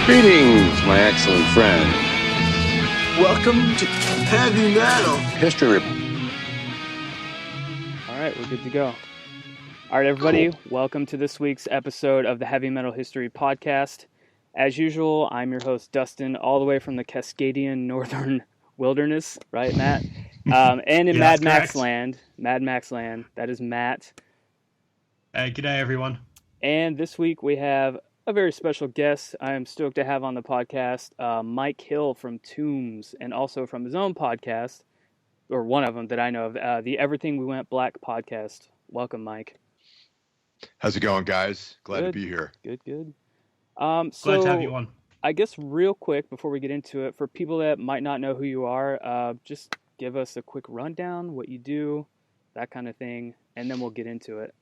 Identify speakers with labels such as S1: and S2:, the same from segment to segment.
S1: Greetings, my excellent friend.
S2: Welcome to Heavy Metal
S1: History.
S3: All right, we're good to go. All right, everybody, Welcome to this week's episode of the Heavy Metal History Podcast. As usual, I'm your host, Dustin, all the way from the Cascadian Northern Wilderness, right, Matt? And in
S4: Yeah,
S3: Mad
S4: that's
S3: Max Land, that is Matt.
S4: G'day, everyone.
S3: And this week we have a very special guest I am stoked to have on the podcast, Mike Hill from Tombs, and also from his own podcast, or one of them that I know of, the Everything We Went Black podcast. Welcome, Mike.
S5: How's it going, guys? Glad to be here.
S3: Good.
S4: Glad to have you on.
S3: I guess real quick before we get into it, for people that might not know who you are, just give us a quick rundown, what you do, that kind of thing, and then we'll get into it.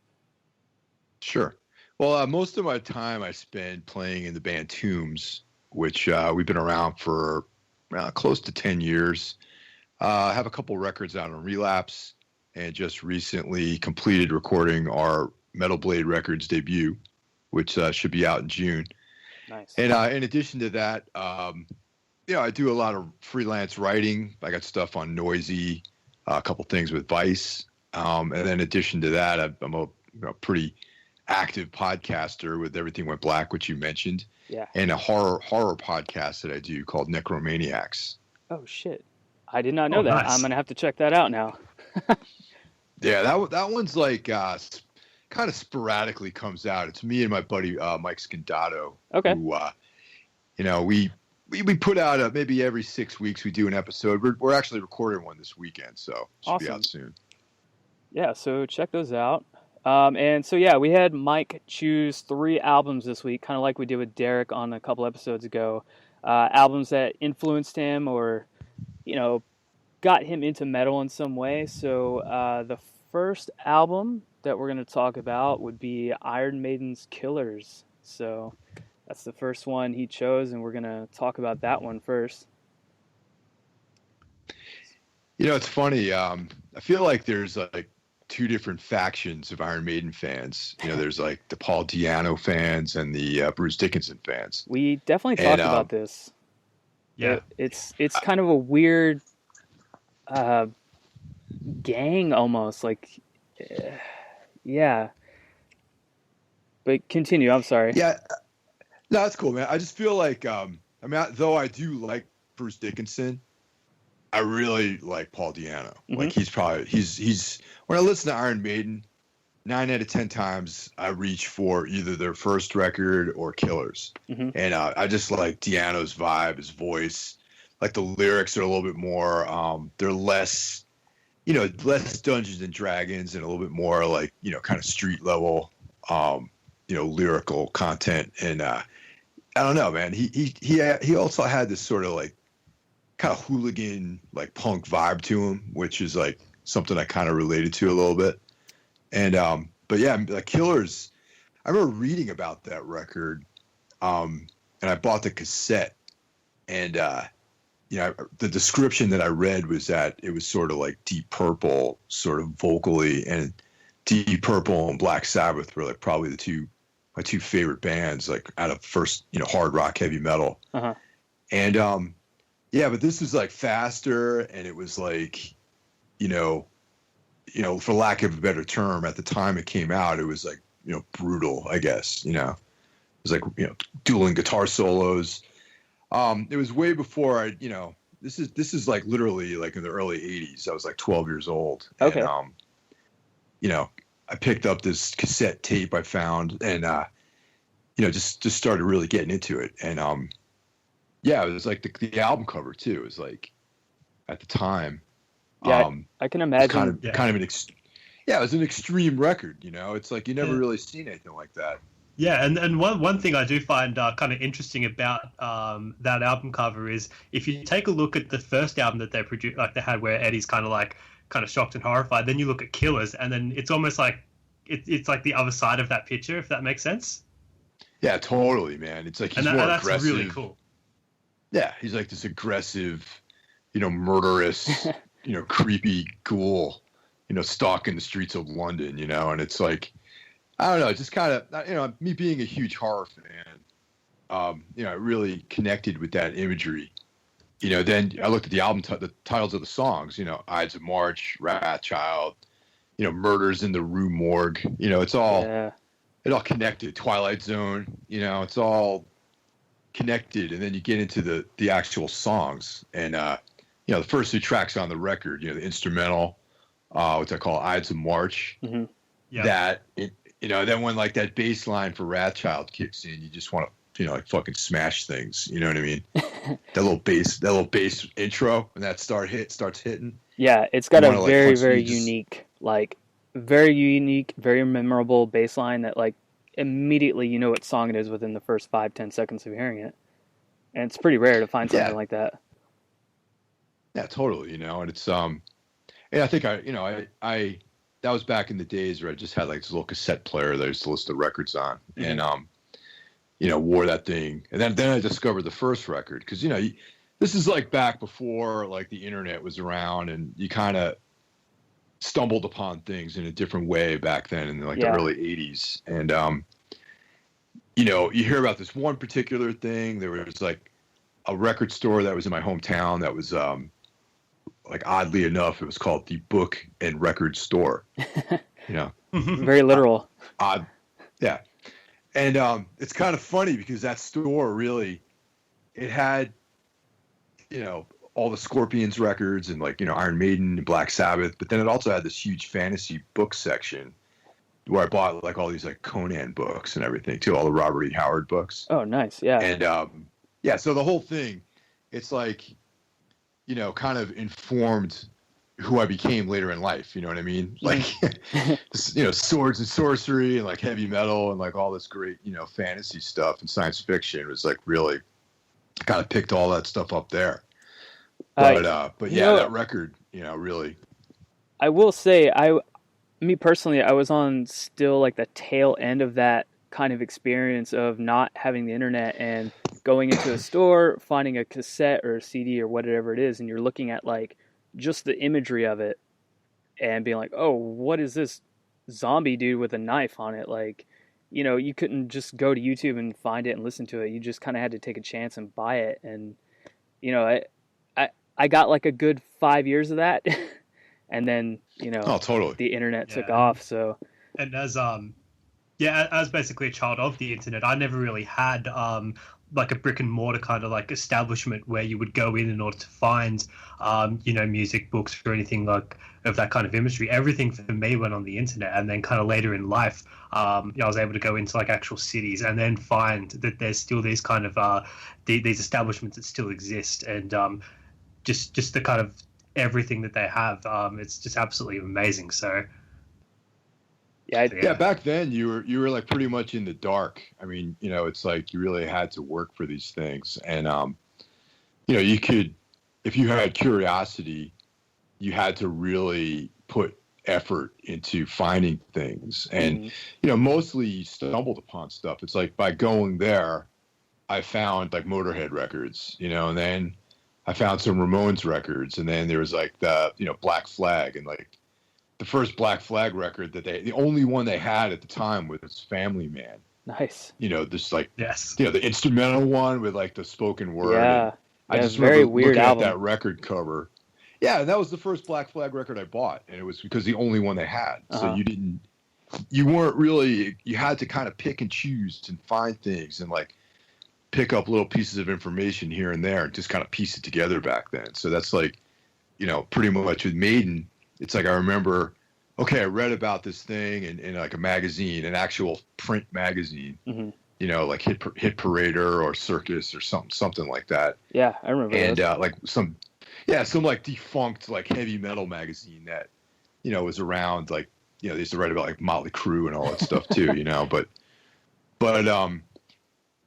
S5: Sure. Well, most of my time I spend playing in the band Tombs, which we've been around for close to 10 years. I have a couple records out on Relapse and just recently completed recording our Metal Blade Records debut, which should be out in June.
S3: Nice.
S5: And in addition to that, I do a lot of freelance writing. I got stuff on Noisy, a couple things with Vice. And then in addition to that, I'm a pretty active podcaster with Everything Went Black, which you mentioned.
S3: Yeah. And
S5: a horror podcast that I do called Necromaniacs.
S3: Oh, shit. I did not know that.
S4: Nice.
S3: I'm going to have to check that out now.
S5: Yeah, that one's like kind of sporadically comes out. It's me and my buddy Mike Scandato.
S3: Okay.
S5: Who, we put out maybe every 6 weeks we do an episode. We're actually recording one this weekend, so it should
S3: Awesome.
S5: be out soon.
S3: Yeah, so check those out. We had Mike choose 3 albums this week, kind of like we did with Derek on a couple episodes ago. Albums that influenced him or, got him into metal in some way. So the first album that we're going to talk about would be Iron Maiden's Killers. So that's the first one he chose, and we're going to talk about that one first.
S5: It's funny. I feel like there's like 2 different factions of Iron Maiden fans. There's like the Paul Di'Anno fans and the Bruce Dickinson fans.
S3: We definitely talked about this.
S4: Yeah.
S3: It's kind of a weird gang almost, like, yeah. But continue, I'm sorry.
S5: Yeah. No, that's cool, man. I just feel like, though I do like Bruce Dickinson, I really like Paul Di'Anno.
S3: Mm-hmm.
S5: Like he's when I listen to Iron Maiden, 9 out of 10 times I reach for either their first record or Killers.
S3: Mm-hmm.
S5: And I just like Di'Anno's vibe, his voice. Like the lyrics are a little bit more, they're less Dungeons and Dragons and a little bit more like, kind of street level, lyrical content. And I don't know, man. He also had this sort of like kind of hooligan, like punk vibe to him, which is like something I kind of related to a little bit. And, but yeah, like Killers, I remember reading about that record, and I bought the cassette, and, the description that I read was that it was sort of like Deep Purple, sort of vocally, and Deep Purple and Black Sabbath were like probably my two favorite bands, like out of first, hard rock, heavy metal.
S3: Uh-huh.
S5: And, but this was like faster, and it was like, for lack of a better term, at the time it came out, it was like, brutal, I guess, it was like, dueling guitar solos. It was way before this is like literally like in the early 80s. I was like 12 years old.
S3: Okay.
S5: And, I picked up this cassette tape I found and, just started really getting into it. And, it was like the album cover too. It was like at the time.
S3: Yeah, I can imagine.
S5: It was an extreme record. It's like you never really seen anything like that.
S4: Yeah, and one thing I do find kind of interesting about that album cover is if you take a look at the first album that they produced, like they had where Eddie's kind of shocked and horrified, then you look at Killers, and then it's almost like it's like the other side of that picture, if that makes sense.
S5: Yeah, totally, man. It's like he's more
S4: that's
S5: aggressive.
S4: Really cool.
S5: Yeah, he's like this aggressive, murderous, creepy ghoul, stalking the streets of London, and it's like, I don't know, just kind of, me being a huge horror fan, I really connected with that imagery. Then I looked at the album, the titles of the songs, Ides of March, Wrathchild, Murders in the Rue Morgue. It's all, it all connected. Twilight Zone, it's all connected. And then you get into the actual songs. And, the first 2 tracks on the record, the instrumental, which I call Ides of March, that, then when like that bass line for Wrathchild kicks in, you just want to, like fucking smash things. You know what I mean? that little bass intro when that starts hitting.
S3: Yeah, it's got a very unique, very memorable bass line that like immediately you know what song it is within the first 5-10 seconds of hearing it. And it's pretty rare to find something like that.
S5: Yeah, totally. And it's and I think I that was back in the days where I just had like this little cassette player that I used to listen to records on, and wore that thing. And then I discovered the first record because, this is like back before like the internet was around, and you kind of stumbled upon things in a different way back then in like the early 80s. And, you hear about this one particular thing. There was like a record store that was in my hometown that was like oddly enough, it was called the Book and Record Store.
S3: Very literal.
S5: Odd. Yeah. And it's kind of funny because that store really, it had, all the Scorpions records and like, Iron Maiden and Black Sabbath, but then it also had this huge fantasy book section where I bought like all these like Conan books and everything too, all the Robert E. Howard books.
S3: Oh, nice. Yeah.
S5: And so the whole thing, it's like, kind of informed who I became later in life. You know what I mean? Like, swords and sorcery and like heavy metal and like all this great, fantasy stuff and science fiction. It was like really kind of picked all that stuff up there. But that record, really.
S3: I will say, me personally, I was on still like the tail end of that kind of experience of not having the internet and going into a store, finding a cassette or a CD or whatever it is, and you're looking at like just the imagery of it and being like, oh, what is this zombie dude with a knife on it? Like, you couldn't just go to YouTube and find it and listen to it. You just kind of had to take a chance and buy it. And, I got like a good 5 years of that. And then,
S5: totally.
S3: The internet took off. So,
S4: and as basically a child of the internet, I never really had like a brick and mortar kind of like establishment where you would go in order to find music books or anything like of that kind of imagery. Everything for me went on the internet, and then kind of later in life I was able to go into like actual cities and then find that there's still these kind of these establishments that still exist, and just the kind of everything that they have, it's just absolutely amazing. So
S5: yeah, back then you were like pretty much in the dark. I mean, it's like you really had to work for these things, and you could, if you had curiosity, you had to really put effort into finding things, and mostly you stumbled upon stuff. It's like by going there, I found like Motorhead records, and then I found some Ramones records, and then there was like the Black Flag, and like the first Black Flag record the only one they had at the time was Family Man.
S3: Nice.
S5: This like the instrumental one with like the spoken word.
S3: Yeah.
S5: I just
S3: very
S5: remember
S3: weird
S5: looking
S3: album.
S5: at that record cover. Yeah, and that was the first Black Flag record I bought, and it was because the only one they had. So you weren't really, you had to kind of pick and choose and find things and like pick up little pieces of information here and there and just kind of piece it together back then. So that's like, pretty much with Maiden, it's like I remember, okay, I read about this thing in like a magazine, an actual print magazine, like Hit Parader or Circus or something like that.
S3: Yeah, I remember.
S5: And like some like defunct like heavy metal magazine that was around, like they used to write about like Motley Crue and all that stuff too, but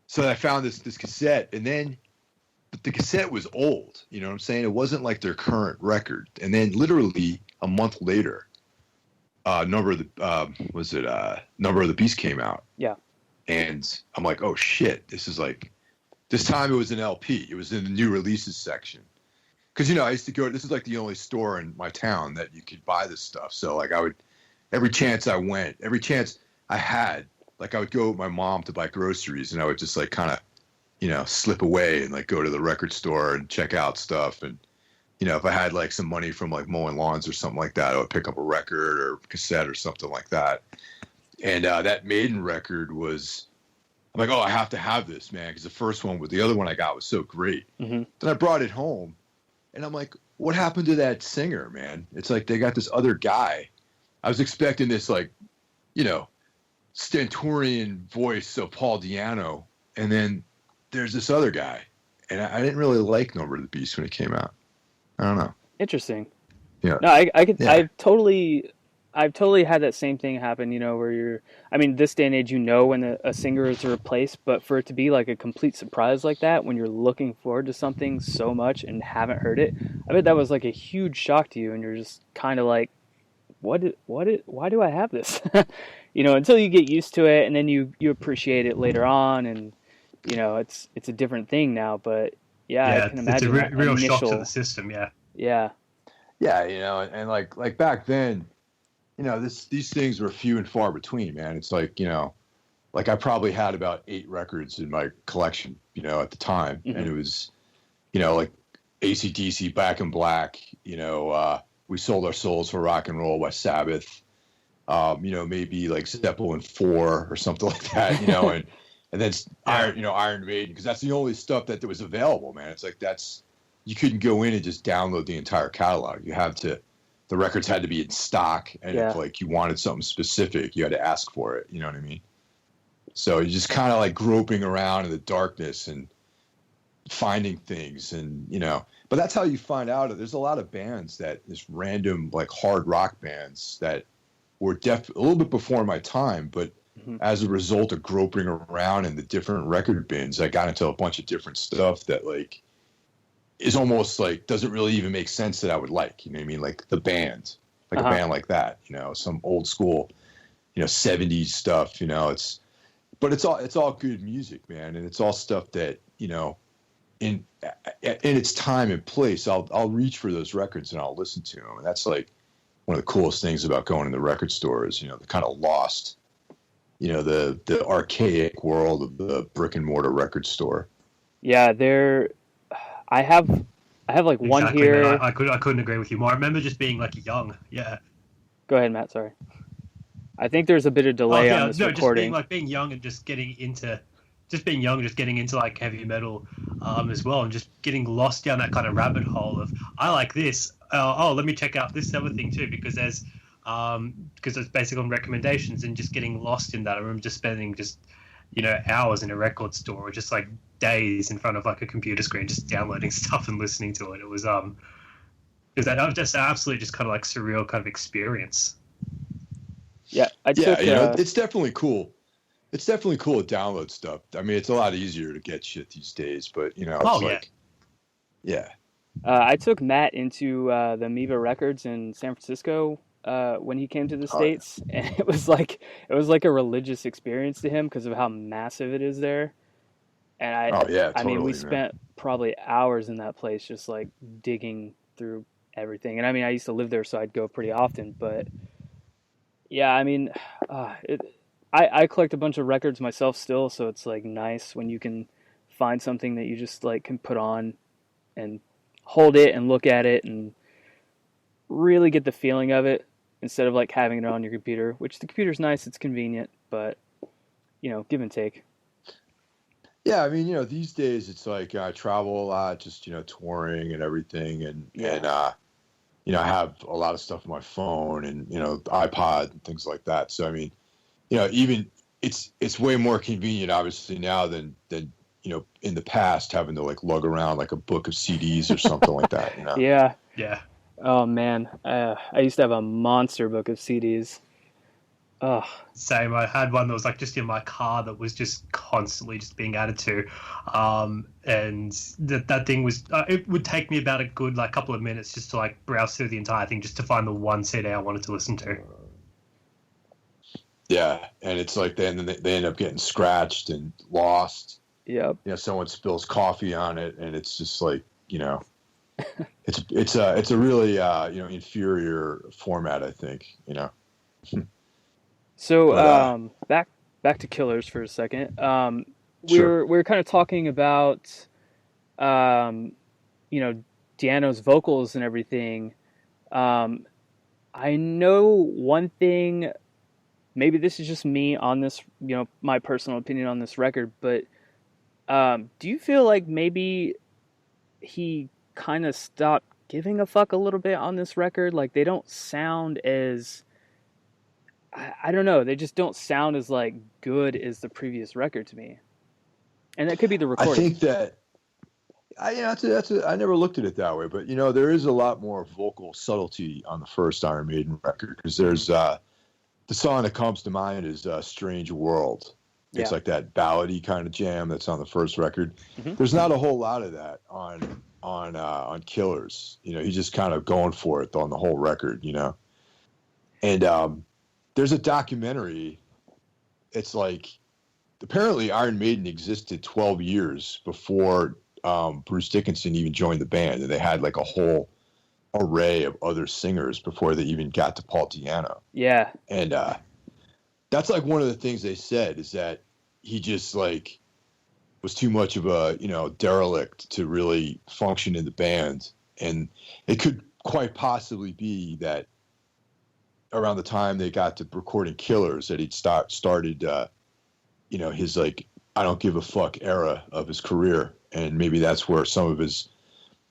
S5: so I found this cassette, and then but the cassette was old, you know what I'm saying? It wasn't like their current record. And then literally a month later, Number of the Beast came out.
S3: Yeah.
S5: And I'm like, oh shit, this is like, this time it was an LP. It was in the new releases section. Because, I used to go, this is like the only store in my town that you could buy this stuff. So like every chance I had, like I would go with my mom to buy groceries, and I would just like kind of slip away and like go to the record store and check out stuff. And, if I had like some money from like mowing lawns or something like that, I would pick up a record or cassette or something like that. And that Maiden record was, I'm like, oh, I have to have this, man. Because the other one I got was so great.
S3: Mm-hmm.
S5: Then I brought it home and I'm like, what happened to that singer, man? It's like they got this other guy. I was expecting this like, stentorian voice of Paul Di'Anno. And then there's this other guy. And I didn't really like Number of the Beast when it came out. I don't know.
S3: Interesting.
S5: Yeah.
S3: No, I could.
S5: Yeah.
S3: I've totally had that same thing happen. Where this day and age, when a singer is replaced, but for it to be like a complete surprise like that, when you're looking forward to something so much and haven't heard it, I bet that was like a huge shock to you, and you're just kind of like, why do I have this? Until you get used to it, and then you appreciate it later on, and it's a different thing now. But yeah, I can imagine
S4: it's a real shock to the system.
S3: Yeah.
S5: And like back then, these things were few and far between, man. It's like, like I probably had about 8 records in my collection, at the time.
S3: Mm-hmm.
S5: And it was, like AC/DC, Back in Black, We Sold Our Souls for Rock and Roll by Sabbath, maybe like Zeppelin 4 or something like that, and then Iron Maiden, because that's the only stuff that was available, man. It's like you couldn't go in and just download the entire catalog. The records had to be in stock, and if like you wanted something specific, you had to ask for it. You know what I mean? So you're just kind of like groping around in the darkness and finding things, and but that's how you find out. There's a lot of bands this random like hard rock bands that were a little bit before my time, but as a result of groping around in the different record bins, I got into a bunch of different stuff that like is almost like doesn't really even make sense that I would like. You know what I mean? Like the band, like a band like that. Some old school, 70s stuff. But it's all good music, man, and it's all stuff that in its time and place, I'll reach for those records and I'll listen to them, and that's like one of the coolest things about going in the record store is the kind of lost, the archaic world of the brick and mortar record store.
S3: Yeah, I have like one
S4: exactly,
S3: here.
S4: Man. I couldn't agree with you more. I remember just being like young. Yeah.
S3: Go ahead, Matt. Sorry. I think there's a bit of delay on this recording.
S4: Just being young and just getting into like heavy metal as well, and just getting lost down that kind of rabbit hole of I like this. Let me check out this other thing too, because it's based on recommendations, and just getting lost in that. I remember just spending hours in a record store, or just like days in front of like a computer screen, just downloading stuff and listening to it. It was just absolutely just kind of like surreal kind of experience.
S3: Yeah,
S5: it's definitely cool. It's definitely cool to download stuff. I mean, it's a lot easier to get shit these days, but
S3: I took Matt into the Amoeba Records in San Francisco when he came to the States, and it was like a religious experience to him because of how massive it is there. And I mean, we spent probably hours in that place just like digging through everything. And I mean, I used to live there, so I'd go pretty often. But yeah, I mean, I collect a bunch of records myself still, so it's like nice when you can find something that you just like can put on and hold it and look at it and really get the feeling of it instead of like having it on your computer, which the computer's nice, it's convenient, but give and take.
S5: Yeah, I mean, these days it's like I travel a lot, just touring and everything, and I have a lot of stuff on my phone and iPod and things like that. So I mean, even it's way more convenient, obviously, now than in the past, having to like lug around like a book of CDs or something like that.
S3: Yeah.
S4: Yeah.
S3: Oh man, I used to have a monster book of CDs. Oh.
S4: Same. I had one that was like just in my car that was just constantly just being added to, and that thing was. It would take me about a good like couple of minutes just to like browse through the entire thing just to find the one CD I wanted to listen to. Yeah,
S5: and it's like they end up getting scratched and lost.
S3: Yep.
S5: Someone spills coffee on it, and it's just like it's a really inferior format, I think.
S3: So back to Killers for a second. we're kind of talking about, um, you know, Deano's vocals and everything. Um, I know one thing. Maybe this is just me on this, my personal opinion on this record, but do you feel like maybe he kind of stopped giving a fuck a little bit on this record? Like they don't sound as I don't know, they just don't sound as like good as the previous record to me. And that could be the
S5: I
S3: recording.
S5: think that I never looked at it that way, but there is a lot more vocal subtlety on the first Iron Maiden record because there's the song that comes to mind is "Strange World." It's like that ballady kind of jam that's on the first record.
S3: Mm-hmm.
S5: There's not a whole lot of that on Killers. He's just kind of going for it on the whole record. And there's a documentary. It's like apparently Iron Maiden existed 12 years before Bruce Dickinson even joined the band, and they had like a whole array of other singers before they even got to Paul Di'Anno.
S3: Yeah.
S5: And that's like one of the things they said is that he just like was too much of a derelict to really function in the band, and it could quite possibly be that around the time they got to recording Killers that he'd started his like I don't give a fuck era of his career, and maybe that's where some of his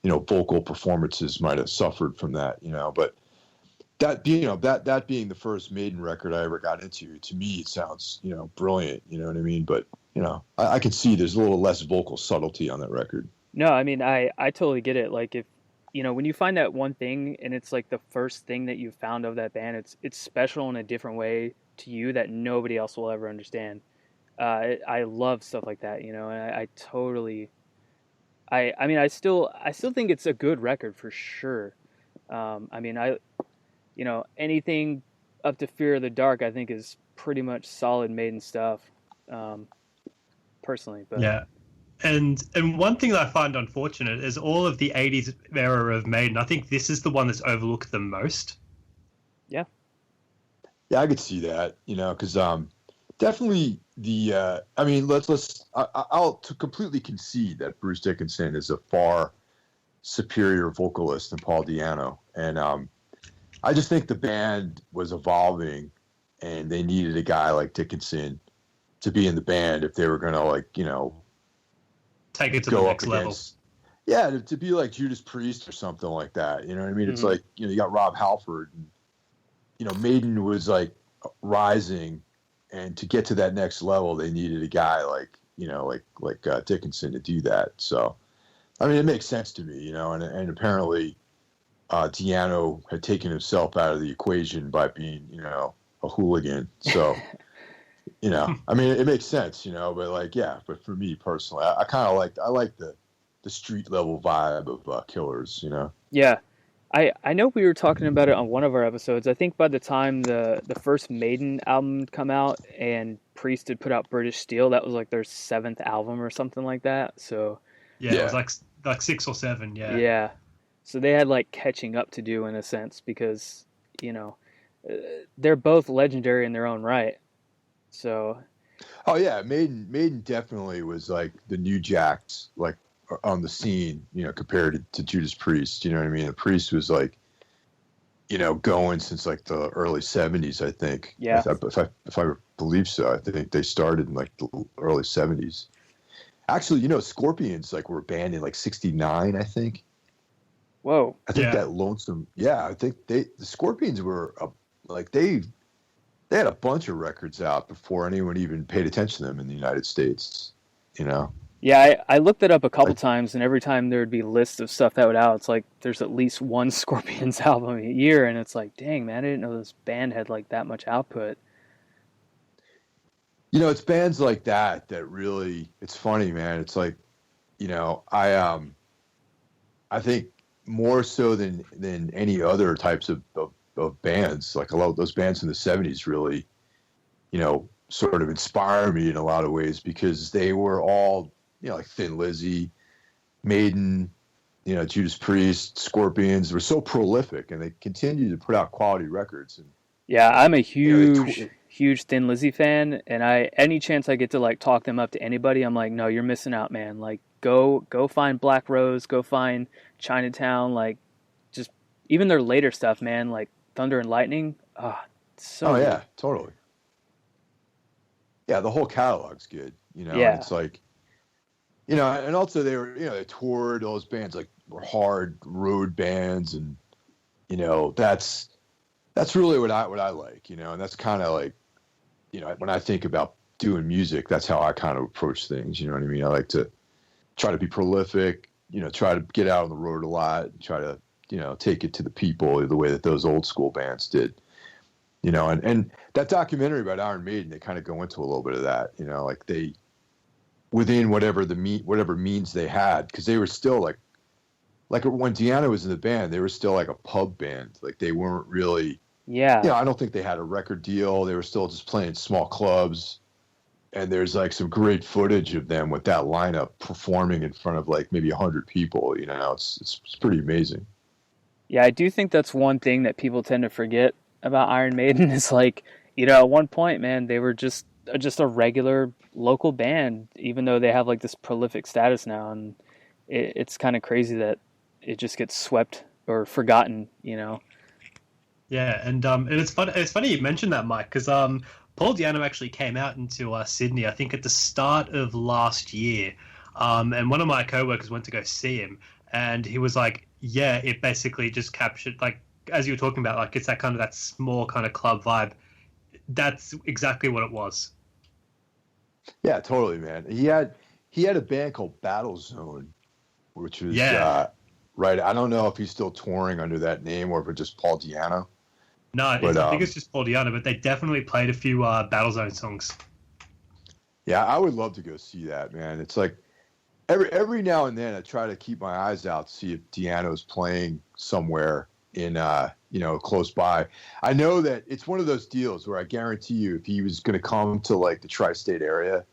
S5: vocal performances might have suffered from that, but that being that being the first Maiden record I ever got into, to me it sounds brilliant, you know what I mean? But I can see there's a little less vocal subtlety on that record.
S3: No, I mean I totally get it. Like if when you find that one thing and it's like the first thing that you found of that band, it's special in a different way to you that nobody else will ever understand. I love stuff like that, and I totally. I mean, I still think it's a good record for sure. I mean, anything up to Fear of the Dark, I think is pretty much solid Maiden stuff, personally. But
S4: yeah, and one thing that I find unfortunate is all of the '80s era of Maiden. I think this is the one that's overlooked the most.
S3: Yeah,
S5: I could see that, because definitely the I mean I'll completely concede that Bruce Dickinson is a far superior vocalist than Paul Di'Anno, and I just think the band was evolving and they needed a guy like Dickinson to be in the band if they were going to
S4: take it to
S5: go
S4: the next
S5: up
S4: level.
S5: against, to be like Judas Priest or something like that, you know what I mean?
S3: Mm-hmm.
S5: It's like you got Rob Halford and Maiden was like rising. And to get to that next level, they needed a guy like Dickinson to do that. So, I mean, it makes sense to me, and apparently Di'Anno had taken himself out of the equation by being, a hooligan. So, I mean, it makes sense, but for me personally, I kind of like the street level vibe of Killers,
S3: Yeah. I know we were talking about it on one of our episodes. I think by the time the first Maiden album come out and Priest had put out British Steel, that was like their 7th album or something like that. So
S4: it was like 6 or 7.
S3: Yeah. So they had like catching up to do in a sense because they're both legendary in their own right. So.
S5: Oh yeah, Maiden definitely was like the New Jacks, like on the scene, compared to Judas Priest, you know what I mean? The Priest was like, going since like the early 70s, I think.
S3: Yeah.
S5: If I believe so, I think they started in like the early 70s. Actually, Scorpions like were banned in like 69, I think.
S3: Whoa.
S5: I think that Lonesome. Yeah, I think the Scorpions were they had a bunch of records out before anyone even paid attention to them in the United States,
S3: Yeah, I looked it up a couple times, and every time there would be lists of stuff that would out, it's like there's at least one Scorpions album a year, and it's like, dang, man, I didn't know this band had like that much output.
S5: It's bands like that really, it's funny, man. It's like, I think more so than any other types of bands, like a lot of those bands in the 70s really, sort of inspire me in a lot of ways because they were all, like Thin Lizzy, Maiden, Judas Priest, Scorpions were so prolific and they continued to put out quality records. And
S3: yeah, I'm a huge huge Thin Lizzy fan, and any chance I get to like talk them up to anybody, I'm like, no, you're missing out, man. Like, go find Black Rose, go find Chinatown, like, just even their later stuff, man, like Thunder and Lightning. So
S5: yeah,
S3: good.
S5: totally. Yeah, the whole catalog's good, you know.
S3: Yeah.
S5: And it's like, you know, and also they were, you know, they toured, those bands like were hard road bands, and you know, that's really what I like, you know, and that's kind of like, you know, when I think about doing music, that's how I kind of approach things, you know what I mean? I like to try to be prolific, you know, try to get out on the road a lot, try to, you know, take it to the people the way that those old school bands did, you know, and that documentary about Iron Maiden, they kind of go into a little bit of that, you know, like they, within whatever means they had, because they were still like when Deanna was in the band, they were still like a pub band. Like they weren't really,
S3: Yeah.
S5: I don't think they had a record deal. They were still just playing small clubs. And there's like some great footage of them with that lineup performing in front of like maybe 100 people. You know, it's pretty amazing.
S3: Yeah, I do think that's one thing that people tend to forget about Iron Maiden is like, you know, at one point, man, they were just a regular local band, even though they have like this prolific status now, and it's kind of crazy that it just gets swept or forgotten, you know.
S4: Yeah, and it's funny you mentioned that, Mike, because Paul Di'Anno actually came out into Sydney, I think at the start of last year, and one of my coworkers went to go see him, and he was like, yeah, it basically just captured, like, as you were talking about, like, it's that kind of that small kind of club vibe. That's exactly what it was.
S5: Yeah, totally, man. He had a band called Battle Zone, which was right. I don't know if he's still touring under that name or if it's just Paul Di'Anno.
S4: No, I think it's just Paul Di'Anno, but they definitely played a few Battle Zone songs.
S5: Yeah, I would love to go see that, man. It's like every now and then I try to keep my eyes out to see if Deanno's playing somewhere in you know, close by. I know that it's one of those deals where I guarantee you if he was going to come to like the tri-state area,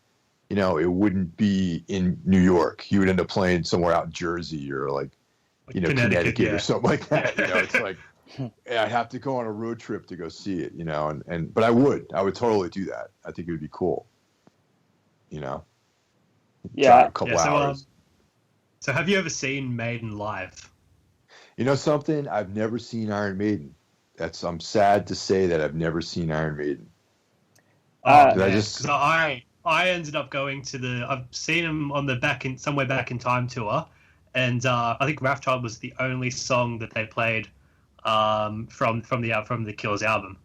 S5: you know, it wouldn't be in New York. He would end up playing somewhere out in Jersey or like you know, Connecticut or something like that. You know, it's like I'd have to go on a road trip to go see it, you know, but I would totally do that. I think it would be cool, you know.
S3: Yeah.
S5: A couple hours.
S4: So have you ever seen Maiden live?
S5: You know something? I've never seen Iron Maiden. I'm sad to say that I've never seen Iron Maiden.
S4: Because I ended up going to I've seen him on the Somewhere Back in Time tour, and I think Wrathchild was the only song that they played from the Killers album.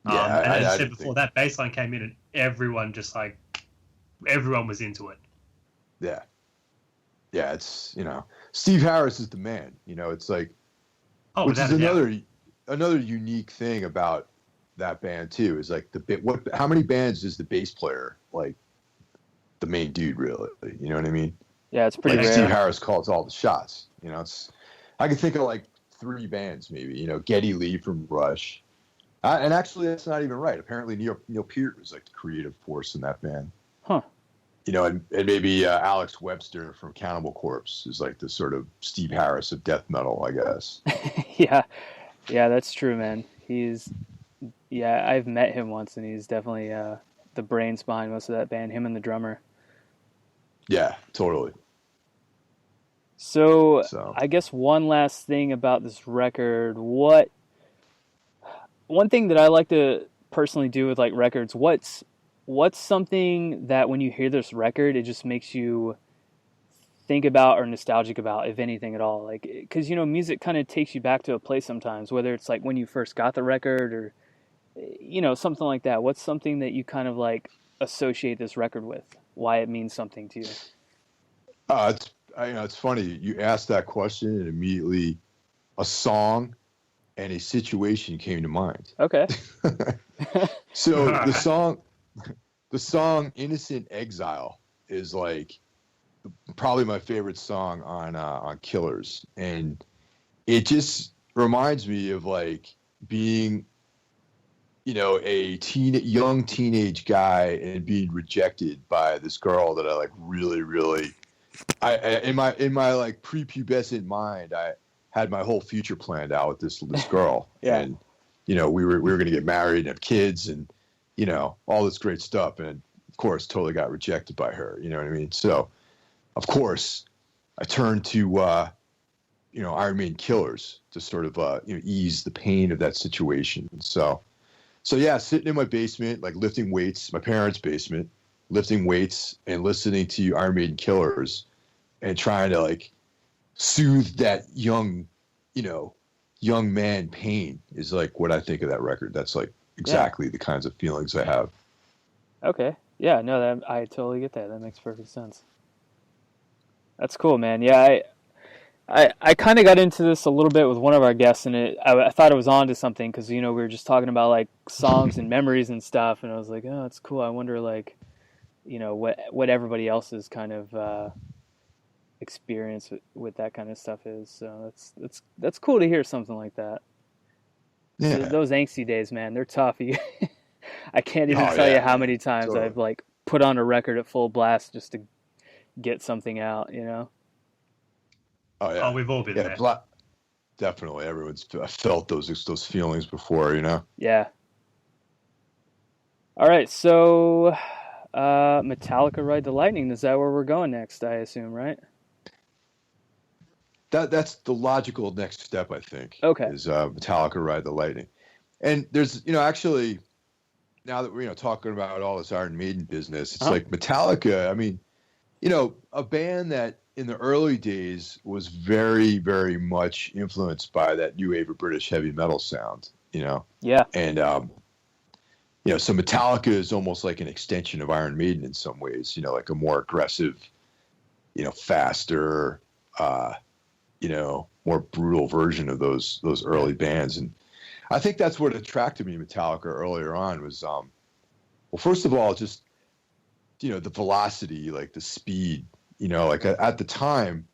S5: Yeah,
S4: and as I said before, that bass line came in and everyone was into it.
S5: Yeah. Yeah, it's, you know, Steve Harris is the man, you know, it's like, which is another unique thing about that band too, is like how many bands is the bass player, like the main dude really, you know what I mean?
S3: Yeah, it's pretty
S5: like
S3: rare.
S5: Steve Harris calls all the shots, you know, I can think of like 3 bands maybe, you know, Geddy Lee from Rush. And actually that's not even right. Apparently Neil Peart was like the creative force in that band.
S3: Huh.
S5: You know, and maybe Alex Webster from Cannibal Corpse is like the sort of Steve Harris of death metal, I guess.
S3: Yeah, that's true, man. I've met him once, and he's definitely the brains behind most of that band, him and the drummer.
S5: Yeah, totally.
S3: So I guess one last thing about this record, one thing that I like to personally do with like records, what's something that when you hear this record, it just makes you think about or nostalgic about, if anything at all? Like, because, you know, music kind of takes you back to a place sometimes, whether it's like when you first got the record or, you know, something like that. What's something that you kind of like associate this record with? Why it means something to you?
S5: It's funny. You asked that question and immediately a song and a situation came to mind.
S3: Okay.
S5: So the song Innocent Exile is like probably my favorite song on Killers, and it just reminds me of like being, you know, a young teenage guy and being rejected by this girl that I like really in my like prepubescent mind, I had my whole future planned out with this girl.
S3: Yeah.
S5: And you know, we were going to get married and have kids, and all this great stuff, and of course, totally got rejected by her. You know what I mean? So, of course, I turned to Iron Maiden Killers to sort of ease the pain of that situation. So yeah, sitting in my basement, like lifting weights, my parents' basement, lifting weights and listening to Iron Maiden Killers, and trying to like soothe that young man pain is like what I think of that record. That's like exactly the kinds of feelings I have.
S3: Okay. Yeah, no, I totally get that. That makes perfect sense. That's cool, man. Yeah, I kind of got into this a little bit with one of our guests, and I thought it was on to something because, we were just talking about like songs and memories and stuff, and I was like, oh, it's cool. I wonder like, what everybody else's kind of experience with that kind of stuff is. So that's cool to hear something like that.
S5: Yeah.
S3: So those angsty days, man, they're tough. I can't even tell you how many times
S5: totally.
S3: I've like put on a record at full blast just to get something out,
S5: Oh yeah.
S4: Oh, we've all been there.
S5: Definitely, everyone's felt those feelings before,
S3: Yeah. All right, so Metallica Ride the Lightning. Is that where we're going next? I assume, right?
S5: That's the logical next step, I think.
S3: Okay.
S5: Is Metallica Ride the Lightning, and there's actually now that we're talking about all this Iron Maiden business, it's like Metallica. I mean, a band that in the early days was very, very much influenced by that new wave of British heavy metal sound.
S3: Yeah.
S5: And so Metallica is almost like an extension of Iron Maiden in some ways. Like a more aggressive, faster, more brutal version of those early bands. And I think that's what attracted me to Metallica earlier on was, well, first of all, just, the velocity, like the speed, like at the time,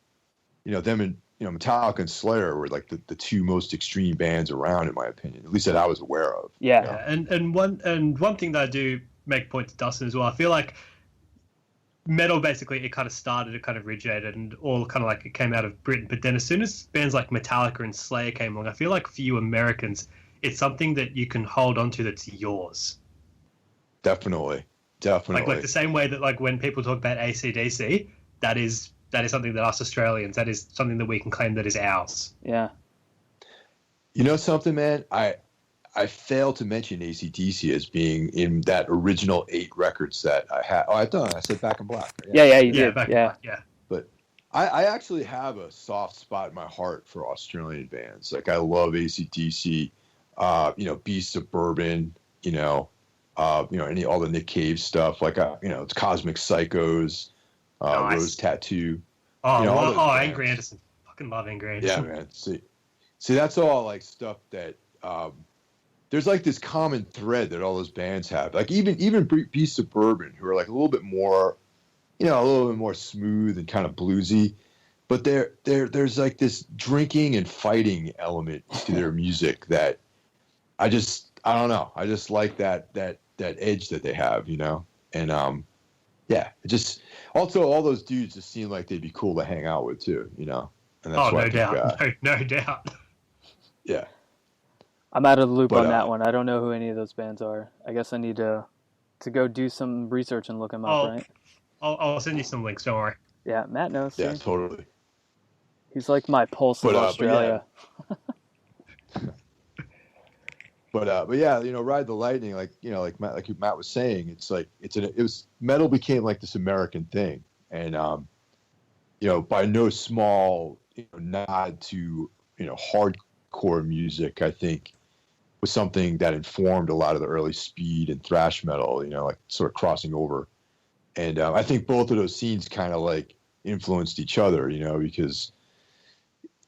S5: them and, Metallica and Slayer were like the two most extreme bands around, in my opinion, at least that I was aware of.
S3: Yeah.
S4: And one thing that I do make point to Dustin as well, I feel like metal basically it kind of started, it kind of originated, and all kind of like it came out of Britain. But then as soon as bands like Metallica and Slayer came along, I feel like for you Americans, it's something that you can hold on to that's yours.
S5: Definitely.
S4: Like the same way that like when people talk about AC/DC, that is something that us Australians, that is something that we can claim that is ours.
S3: Yeah.
S5: You know something, man? I failed to mention AC/DC as being in that original 8 records that I had. Oh, I thought I said Back in Black.
S3: Yeah, you did.
S4: Back in Black, yeah.
S5: But I actually have a soft spot in my heart for Australian bands. Like I love AC/DC, Beast of Bourbon, all the Nick Cave stuff. Like it's Cosmic Psychos,
S4: Nice.
S5: Rose Tattoo.
S4: Angry Anderson. Fucking love Angry Anderson.
S5: Yeah, man. See, that's all like stuff that there's like this common thread that all those bands have. Like even Beast of Bourbon, who are like a little bit more, a little bit more smooth and kind of bluesy, but there's like this drinking and fighting element to their music that I don't know. I just like that edge that they have, and it just also all those dudes just seem like they'd be cool to hang out with too, and that's
S4: no doubt. No doubt.
S5: Yeah.
S3: I'm out of the loop on that one. I don't know who any of those bands are. I guess I need to go do some research and look them up, right?
S4: I'll send you some links, don't worry.
S3: Yeah, Matt knows.
S5: Yeah,
S3: too.
S5: totally.
S3: He's like my pulse of Australia.
S5: But yeah, Ride the Lightning, like Matt was saying, it's like metal became like this American thing, and by no small nod to hardcore music, I think was something that informed a lot of the early speed and thrash metal, like sort of crossing over, and I think both of those scenes kind of like influenced each other, because.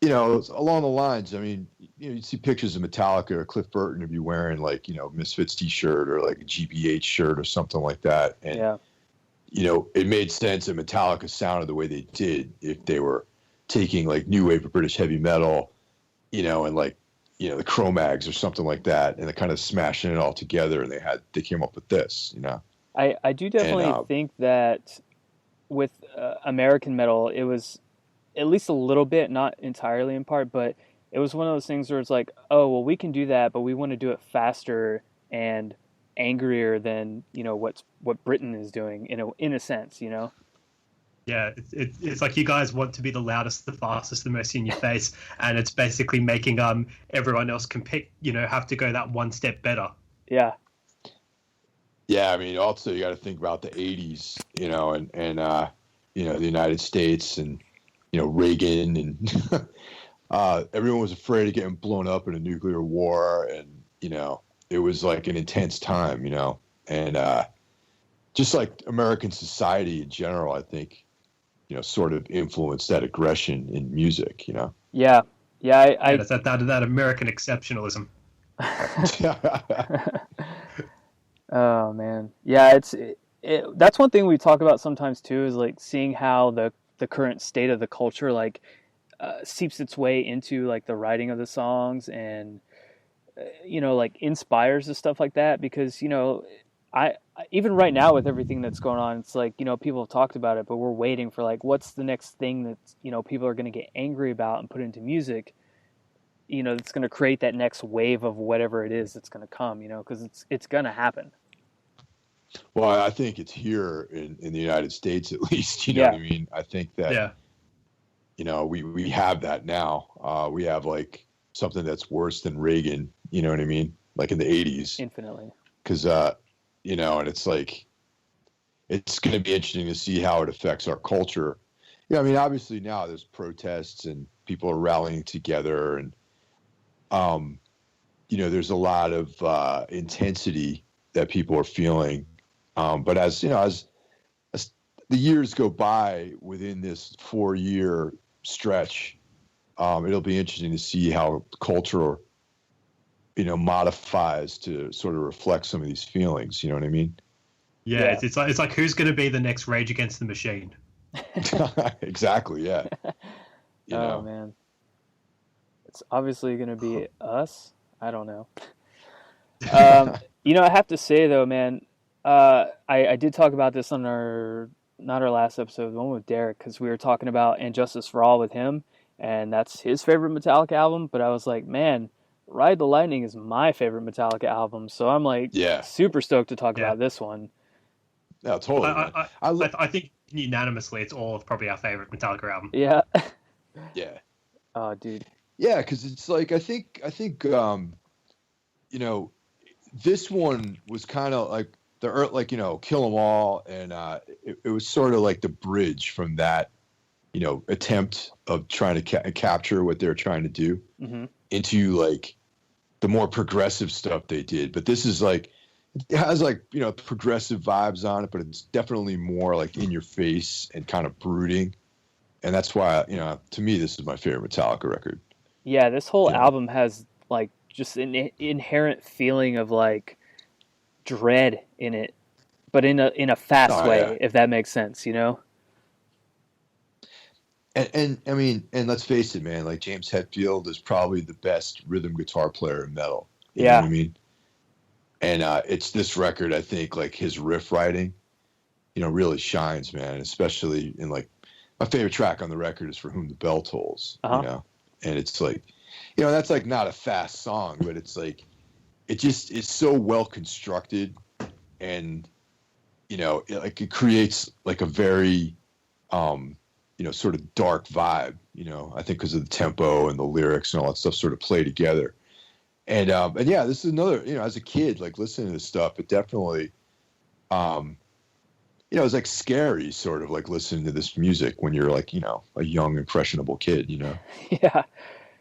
S5: Along the lines, I mean, you see pictures of Metallica or Cliff Burton would be wearing like, Misfits t-shirt or like a GBH shirt or something like that. And, it made sense that Metallica sounded the way they did if they were taking like new wave of British heavy metal, and like, the Cro-Mags or something like that, and they're kind of smashing it all together, and they came up with this,
S3: I do definitely think that with American metal, it was at least a little bit, not entirely in part, but it was one of those things where it's like, oh, well, we can do that, but we want to do it faster and angrier than, you know, what Britain is doing in a sense, you know.
S4: Yeah, it's like you guys want to be the loudest, the fastest, the most in your face, and it's basically making everyone else compete, you know, have to go that one step better.
S3: Yeah.
S5: Yeah, I mean, also you got to think about the '80s, you know, and you know, the United States, and you know, Reagan, and everyone was afraid of getting blown up in a nuclear war, and you know, it was like an intense time, you know, and just like American society in general, I think, you know, sort of influenced that aggression in music, you know.
S3: Yeah.
S4: That's that American exceptionalism.
S3: Oh man, yeah, that's one thing we talk about sometimes too, is like seeing how the current state of the culture like seeps its way into like the writing of the songs, and you know, like inspires the stuff like that, because you know, I even right now with everything that's going on, it's like, you know, people have talked about it, but we're waiting for like what's the next thing that, you know, people are going to get angry about and put into music, you know, that's going to create that next wave of whatever it is that's going to come, you know, because it's going to happen.
S5: Well, I think it's here in the United States, at least, you know
S3: Yeah.
S5: what I mean? I think that, you know, we have that now. We have like something that's worse than Reagan, you know what I mean? Like in the 80s.
S3: Infinitely.
S5: Because, you know, and it's like, it's going to be interesting to see how it affects our culture. Yeah, I mean, obviously now there's protests and people are rallying together, and, you know, there's a lot of intensity that people are feeling. But as you know, as the years go by within this 4-year stretch, it'll be interesting to see how culture, you know, modifies to sort of reflect some of these feelings. You know what I mean?
S4: Yeah. It's like who's going to be the next Rage Against the Machine?
S5: Exactly. Yeah. You know.
S3: Man, it's obviously going to be us. I don't know. You know, I have to say though, man, I did talk about this on not our last episode, the one with Derek, because we were talking about And Justice for All with him, and that's his favorite Metallica album. But I was like, man, Ride the Lightning is my favorite Metallica album, so I'm like, super stoked to talk about this one.
S5: No, totally.
S4: I think unanimously, it's all of probably our favorite Metallica album.
S3: Yeah.
S5: Yeah.
S3: Oh, dude.
S5: Yeah, because it's like I think you know, this one was kind of like like, you know, Kill 'Em All, and it was sort of like the bridge from that, you know, attempt of trying to capture what they're trying to do into like the more progressive stuff they did. But this is like, it has like, you know, progressive vibes on it, but it's definitely more like in your face and kind of brooding. And that's why, you know, to me, this is my favorite Metallica record.
S3: Yeah, this whole album has like just an inherent feeling of like dread in it, but in a fast way, if that makes sense, you know?
S5: And I mean, and let's face it, man, like James Hetfield is probably the best rhythm guitar player in metal. You know what I mean? And it's this record, I think, like his riff writing, you know, really shines, man, especially in like, my favorite track on the record is For Whom the Bell Tolls, you know? And it's like, you know, that's like not a fast song, but it's like, it just is so well constructed, and, you know, it creates like a very, you know, sort of dark vibe, you know, I think because of the tempo and the lyrics and all that stuff sort of play together. And yeah, this is another, you know, as a kid, like listening to this stuff, it definitely, you know, it's like scary, sort of like listening to this music when you're like, you know, a young, impressionable kid, you know?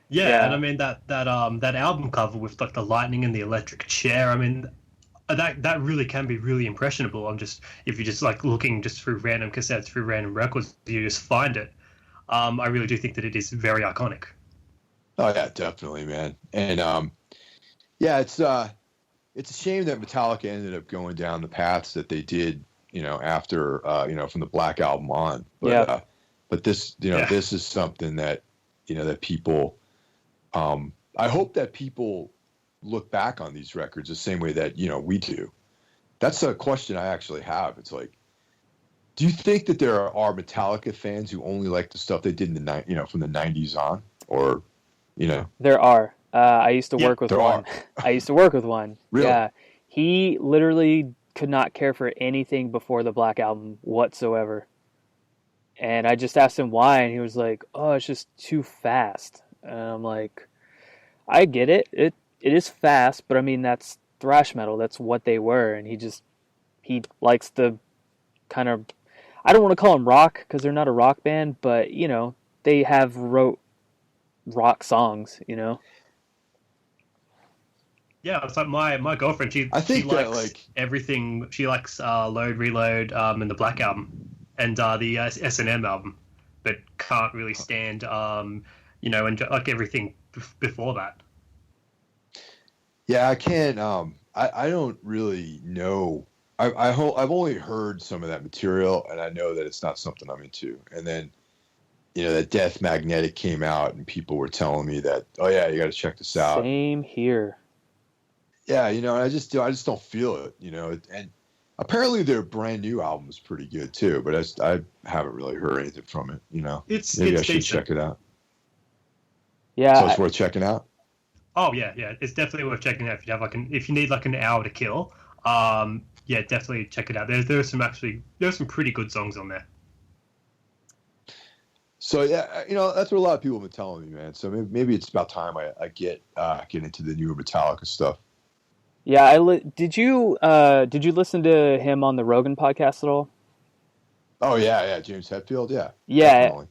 S4: Yeah, and I mean that album cover with like the lightning and the electric chair, I mean, that really can be really impressionable. If you're just like looking just through random cassettes, through random records, you just find it. I really do think that it is very iconic.
S5: Oh yeah, definitely, man. And yeah, it's a shame that Metallica ended up going down the paths that they did, you know, after you know, from the Black Album on. But but this, you know, this is something that, you know, that people, I hope that people look back on these records the same way that, you know, we do. That's a question I actually have. It's like, do you think that there are Metallica fans who only like the stuff they did in the you know, from the 90s on, or, you know?
S3: There are. I used to work with one. I used to work with one.
S5: Really?
S3: Yeah. he literally could not care for anything before the Black Album whatsoever. And I just asked him why, and he was like, "Oh, it's just too fast." And I'm like, "I get it. It is fast, but I mean that's thrash metal. That's what they were." And he likes the kind of, I don't want to call them rock because they're not a rock band, but you know they have wrote rock songs. You know.
S4: Yeah, it's like my girlfriend. She likes everything. She likes Load, Reload, and the Black Album, and the S&M album, but can't really stand and like everything before that.
S5: Yeah, I can't. I don't really know. I've only heard some of that material, and I know that it's not something I'm into. And then, that Death Magnetic came out, and people were telling me that, oh yeah, you got to check this out.
S3: Same here.
S5: Yeah, I just don't feel it, and apparently their brand new album is pretty good too, but I haven't really heard anything from it, Maybe I should check it out.
S3: Yeah.
S5: So it's worth checking out?
S4: Oh yeah, it's definitely worth checking out if you have if you need like an hour to kill. Yeah, definitely check it out. There's some pretty good songs on there. So
S5: yeah, that's what a lot of people have been telling me, man. So maybe it's about time I get into the newer Metallica stuff.
S3: Yeah, did you listen to him on the Rogan podcast at all?
S5: Oh yeah, James Hetfield, yeah.
S3: Yeah,
S5: definitely.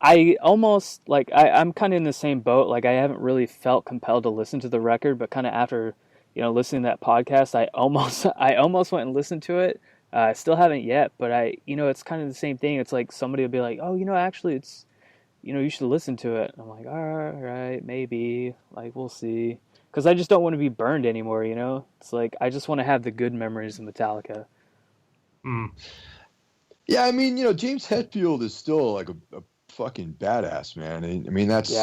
S3: I almost like I'm kind of in the same boat. Like I haven't really felt compelled to listen to the record, but kind of after listening to that podcast, I almost went and listened to it. I still haven't yet, but it's kind of the same thing. It's like somebody will be like, oh, actually, it's you should listen to it. And I'm like, all right, maybe, like we'll see. Because I just don't want to be burned anymore, It's like, I just want to have the good memories of Metallica.
S4: Mm.
S5: Yeah, I mean, James Hetfield is still like a fucking badass, man. I mean, that's,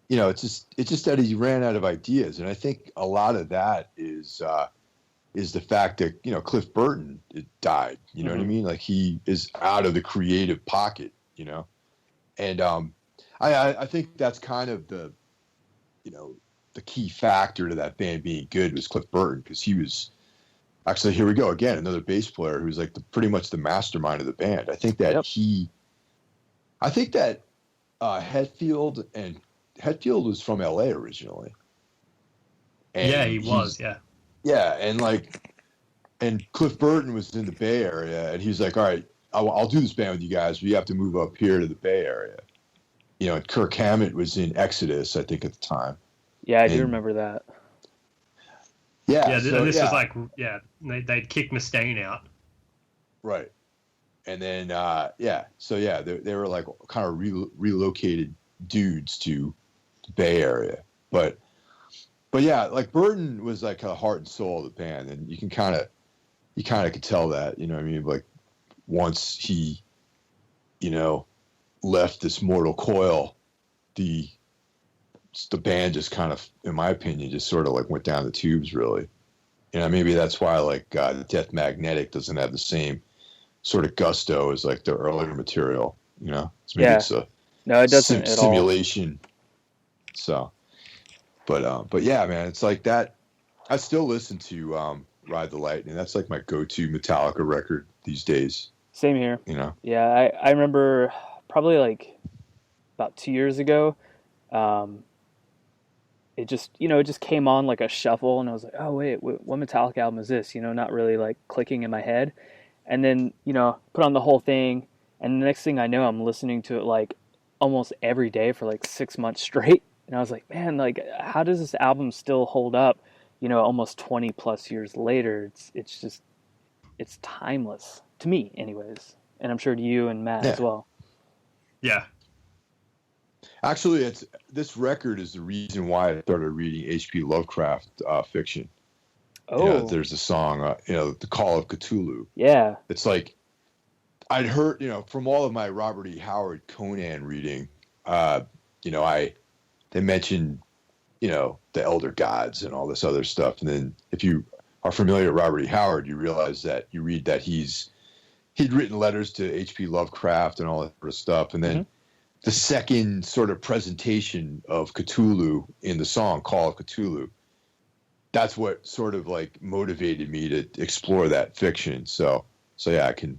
S5: it's just that he ran out of ideas. And I think a lot of that is the fact that, Cliff Burton died. You know what I mean? Like he is out of the creative pocket, And I think that's kind of the key factor to that band being good was Cliff Burton, because he was actually, here we go again, another bass player who's like pretty much the mastermind of the band. I think that Hetfield was from LA originally. And
S4: yeah, he was. Yeah.
S5: Yeah. And Cliff Burton was in the Bay Area, and he was like, all right, I'll do this band with you guys, but you have to move up here to the Bay Area. And Kirk Hammett was in Exodus, I think, at the time.
S3: Yeah, I do remember that.
S5: Yeah.
S4: Yeah, and this is like, they'd kicked Mustaine out.
S5: Right. And then, they were like kind of relocated dudes to the Bay Area. But yeah, like Burton was like the heart and soul of the band. And you kind of could tell that, you know what I mean? Like once he, left this mortal coil, the band just kind of, in my opinion, just sort of like went down the tubes, really. Maybe that's why like Death Magnetic doesn't have the same sort of gusto as like the earlier material. It's a
S3: no, it doesn't at
S5: simulation. So, but yeah, man, it's like that. I still listen to Ride the Lightning. That's like my go-to Metallica record these days.
S3: Same here. Yeah, I remember probably like about 2 years ago. It just came on like a shuffle, and I was like, oh wait, what Metallica album is this? Not really like clicking in my head. And then, put on the whole thing, and the next thing I know, I'm listening to it like almost every day for like 6 months straight. And I was like, man, like how does this album still hold up, almost 20 plus years later? It's timeless to me anyways. And I'm sure to you and Matt as well.
S4: Yeah.
S5: Actually, this record is the reason why I started reading H.P. Lovecraft fiction.
S3: Oh.
S5: There's a song, The Call of Cthulhu.
S3: Yeah.
S5: It's like, I'd heard, from all of my Robert E. Howard Conan reading, they mentioned, the Elder Gods and all this other stuff. And then if you are familiar with Robert E. Howard, you read that he'd written letters to H.P. Lovecraft and all that sort of stuff. And then the second sort of presentation of Cthulhu in the song Call of Cthulhu, that's what sort of like motivated me to explore that fiction. So yeah, I can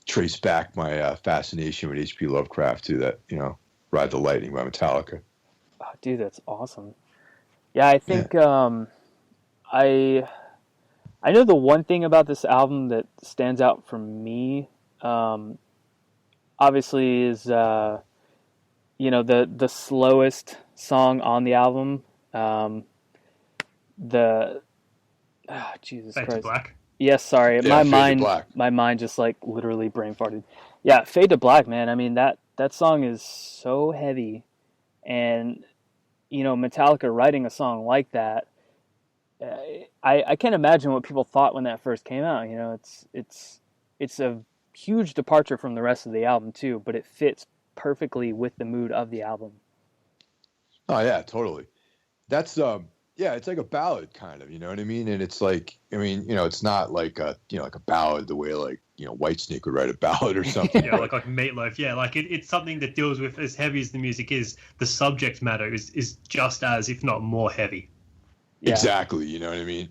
S5: trace back my fascination with H.P. Lovecraft to that, Ride the Lightning by Metallica.
S3: Oh, dude, that's awesome. Yeah, I think I know the one thing about this album that stands out for me, obviously, is the slowest song on the album. Jesus
S4: Fade to
S3: Christ.
S4: Black.
S3: Yes, sorry.
S5: Yeah, Fade to Black.
S3: My mind just like literally brain farted. Yeah, Fade to Black, man. I mean that song is so heavy, and Metallica writing a song like that. I can't imagine what people thought when that first came out. It's a huge departure from the rest of the album too, but it fits perfectly with the mood of the album.
S5: Oh yeah, totally. That's yeah, it's like a ballad kind of, you know what I mean? And it's like, I mean, it's not like a like a ballad the way like, Whitesnake would write a ballad or something.
S4: Yeah, like Meatloaf. Yeah, like it's something that deals with, as heavy as the music is, the subject matter is just as, if not more heavy.
S3: Yeah.
S5: Exactly, you know what I mean?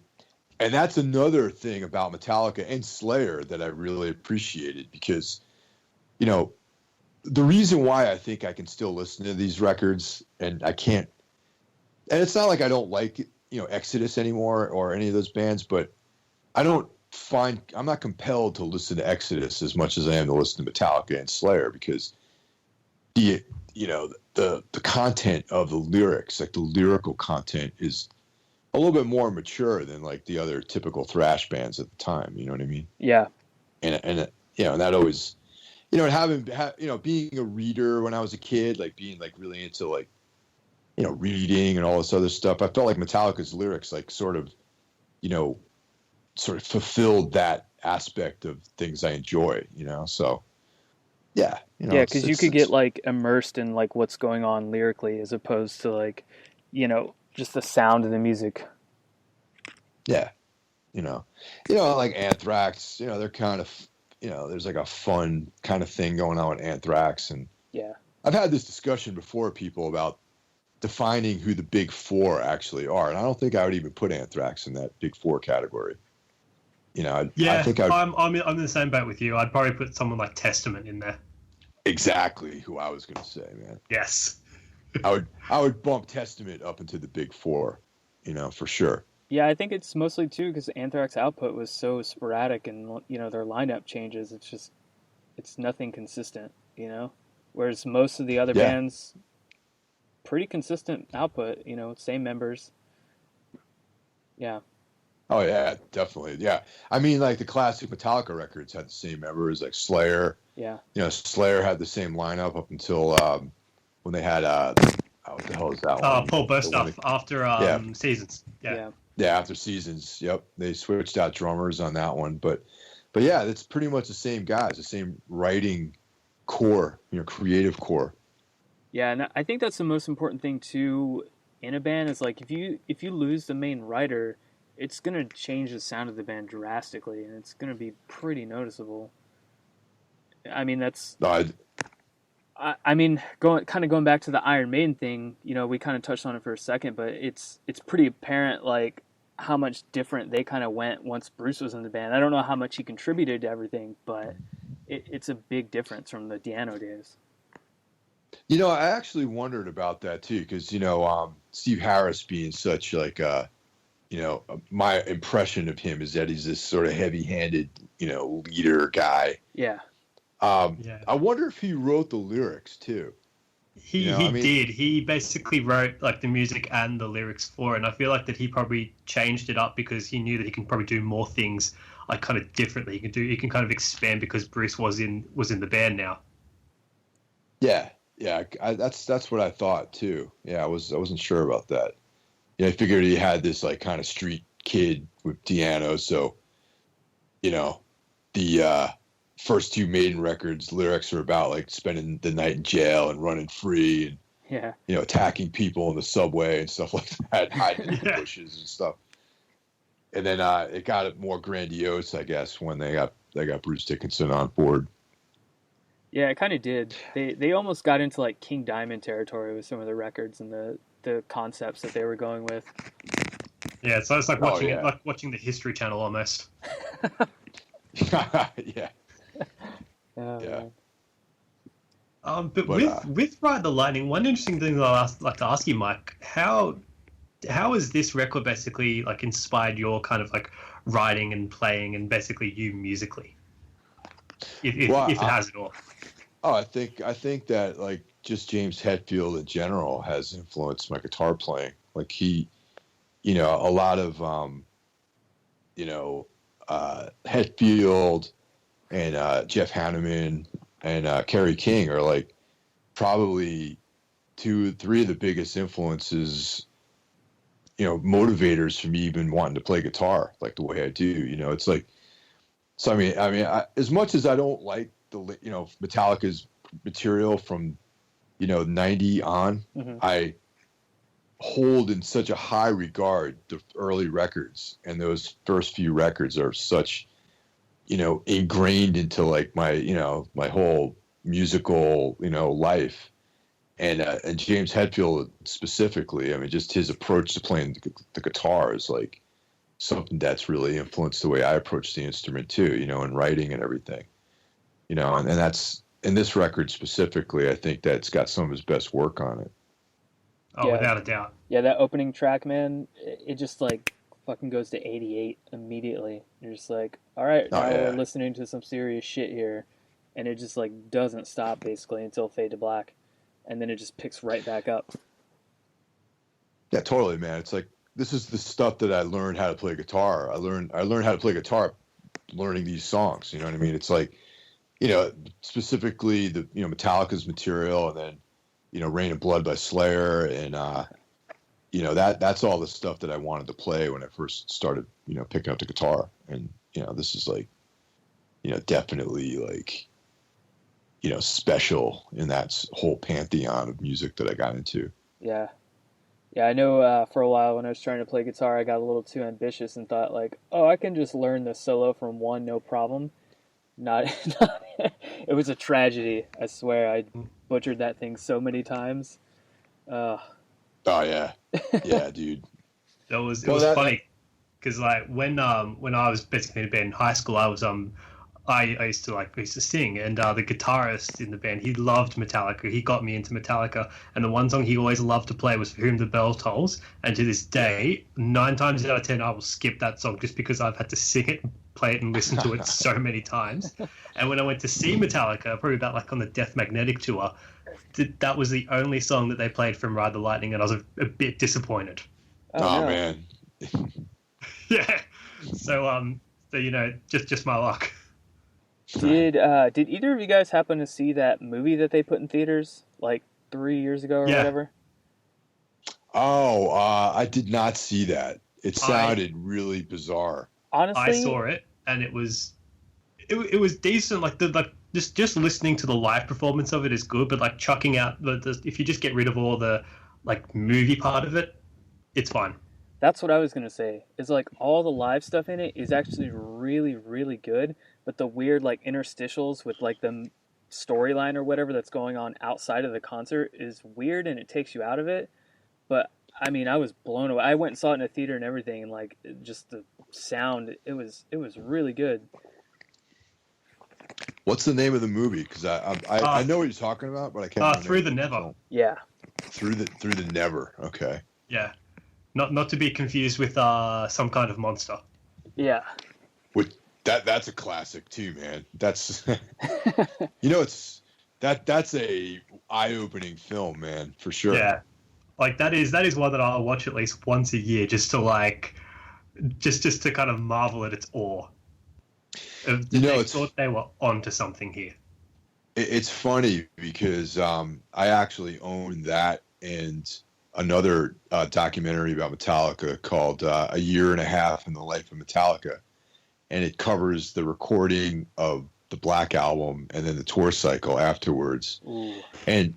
S5: And that's another thing about Metallica and Slayer that I really appreciated because, the reason why I think I can still listen to these records and I can't, and it's not like I don't like, Exodus anymore or any of those bands, but I'm not compelled to listen to Exodus as much as I am to listen to Metallica and Slayer because the content of the lyrics, like the lyrical content is a little bit more mature than like the other typical thrash bands at the time. You know what I mean?
S3: Yeah.
S5: And that always, being a reader when I was a kid, like being like really into like, reading and all this other stuff. I felt like Metallica's lyrics, like sort of fulfilled that aspect of things I enjoy, So, yeah.
S3: Yeah, because you could get like immersed in like what's going on lyrically as opposed to like, just the sound of the music.
S5: Yeah. Like Anthrax, they're kind of, there's like a fun kind of thing going on with Anthrax. And
S3: yeah,
S5: I've had this discussion before with people about defining who the big four actually are. And I don't think I would even put Anthrax in that big four category. I think
S4: I'm in the same boat with you. I'd probably put someone like Testament in there.
S5: Exactly who I was going to say, man.
S4: Yes.
S5: I would bump Testament up into the big four, for sure.
S3: Yeah, I think it's mostly too because Anthrax output was so sporadic, and their lineup changes. It's nothing consistent, Whereas most of the other bands, pretty consistent output, same members. Yeah.
S5: Oh yeah, definitely. Yeah, I mean, like the classic Metallica records had the same members, like Slayer.
S3: Yeah.
S5: Slayer had the same lineup up until when they had what the hell is that one?
S4: Paul Burstoff after Seasons. Yeah.
S5: Yeah, after Seasons. Yep, they switched out drummers on that one, but yeah, it's pretty much the same guys, the same writing core, creative core.
S3: Yeah, and I think that's the most important thing too in a band is like if you lose the main writer, it's gonna change the sound of the band drastically, and it's gonna be pretty noticeable. I mean, that's. I mean, going back to the Iron Maiden thing, we kind of touched on it for a second, but it's pretty apparent like how much different they kind of went once Bruce was in the band. I don't know how much he contributed to everything, but it's a big difference from the Di'Anno days.
S5: I actually wondered about that too, because Steve Harris being such like my impression of him is that he's this sort of heavy-handed, leader guy.
S3: Yeah.
S5: I wonder if he wrote the lyrics too.
S4: He did. He basically wrote like the music and the lyrics for it. And I feel like that he probably changed it up because he knew that he can probably do more things like kind of differently. He can kind of expand because Bruce was in the band now.
S5: Yeah. That's what I thought too. Yeah, I wasn't sure about that. I figured he had this like kind of street kid with Di'Anno, so the first two Maiden records lyrics are about like spending the night in jail and running free and attacking people in the subway and stuff like that, hiding in the bushes and stuff. And then it got more grandiose, I guess, when they got Bruce Dickinson on board.
S3: Yeah, it kind of did. They almost got into like King Diamond territory with some of the records and the concepts that they were going with.
S4: Yeah, so it's like
S5: Oh,
S4: watching
S5: yeah.
S4: it, like watching the History Channel almost.
S5: Yeah.
S3: Oh,
S5: Yeah.
S3: man.
S4: But
S5: But
S4: with Ride the Lightning, one interesting thing that like to ask you, Mike, how has this record basically like inspired your kind of like writing and playing and basically you musically,
S5: well,
S4: if it has at all?
S5: I think that like just James Hetfield in general has influenced my guitar playing. Like he, a lot of Hetfield and Jeff Hanneman and Kerry King are like probably 2-3 of the biggest influences, motivators for me even wanting to play guitar like the way I do. It's like, so as much as I don't like the Metallica's material from 90 on,
S3: Mhm.
S5: I hold in such a high regard the early records, and those first few records are such ingrained into like my whole musical life. And James Hetfield specifically, I mean, just his approach to playing the guitar is like something that's really influenced the way I approach the instrument too, and writing and everything, and that's in this record specifically. I think that's got some of his best work on it.
S4: Oh,
S3: Yeah.
S4: without a doubt.
S3: Yeah, that opening track, man, it just like fucking goes to 88 immediately. You're just like, all right,
S5: Oh,
S3: now
S5: yeah.
S3: we're listening to some serious shit here, and it just like doesn't stop basically until Fade to Black, and then it just picks right back up.
S5: Yeah, totally, man. It's like this is the stuff that I learned how to play guitar. I learned how to play guitar learning these songs. You know what I mean? It's like, specifically the Metallica's material, and then Rain and Blood by Slayer, and that's all the stuff that I wanted to play when I first started picking up the guitar. And this is like definitely like special in that whole pantheon of music that I got into.
S3: Yeah. Yeah, I know for a while when I was trying to play guitar, I got a little too ambitious and thought like, oh, I can just learn the solo from one, no problem. Not it was a tragedy. I swear, I butchered that thing so many times.
S5: Oh yeah, yeah, dude.
S4: It was
S5: Well,
S4: funny because like when I was basically in a band in high school, I was I used to sing, and the guitarist in the band, he loved Metallica. He got me into Metallica, and the one song he always loved to play was "For Whom the Bell Tolls." And to this day, 9 times out of 10, I will skip that song just because I've had to sing it, play it, and listen to it so many times. And when I went to see Metallica, probably about like on the Death Magnetic tour, that was the only song that they played from Ride the Lightning, and I was a bit disappointed.
S5: Oh
S3: no.
S5: man.
S4: Yeah. So just my luck.
S3: Did either of you guys happen to see that movie that they put in theaters like 3 years ago or
S4: Yeah.
S3: whatever?
S5: Oh, I did not see that. It sounded really bizarre.
S3: Honestly,
S4: I saw it, and it was decent. Like just listening to the live performance of it is good, but like chucking out if you just get rid of all the like movie part of it, it's fine.
S3: that's what I was gonna say. Is like all the live stuff in it is actually really, really good, but the weird like interstitials with like the storyline or whatever that's going on outside of the concert is weird, and it takes you out of it. But I mean, I was blown away. I went and saw it in a theater and everything, and like just the sound, it was really good.
S5: What's the name of the movie? Because I know what you're talking about, but I can't remember.
S4: Through the Never.
S3: Yeah,
S5: Through the Never. Okay.
S4: Yeah, not to be confused with Some Kind of Monster.
S3: yeah.
S5: With that's a classic too, man. That's it's that's a eye-opening film, man, for sure.
S4: Yeah, like that is one that I'll watch at least once a year just to like just to kind of marvel at its awe. They thought they were onto something here.
S5: It's funny because I actually own that and another documentary about Metallica called A Year and a Half in the Life of Metallica. And it covers the recording of the Black Album and then the tour cycle afterwards.
S3: Ooh.
S5: And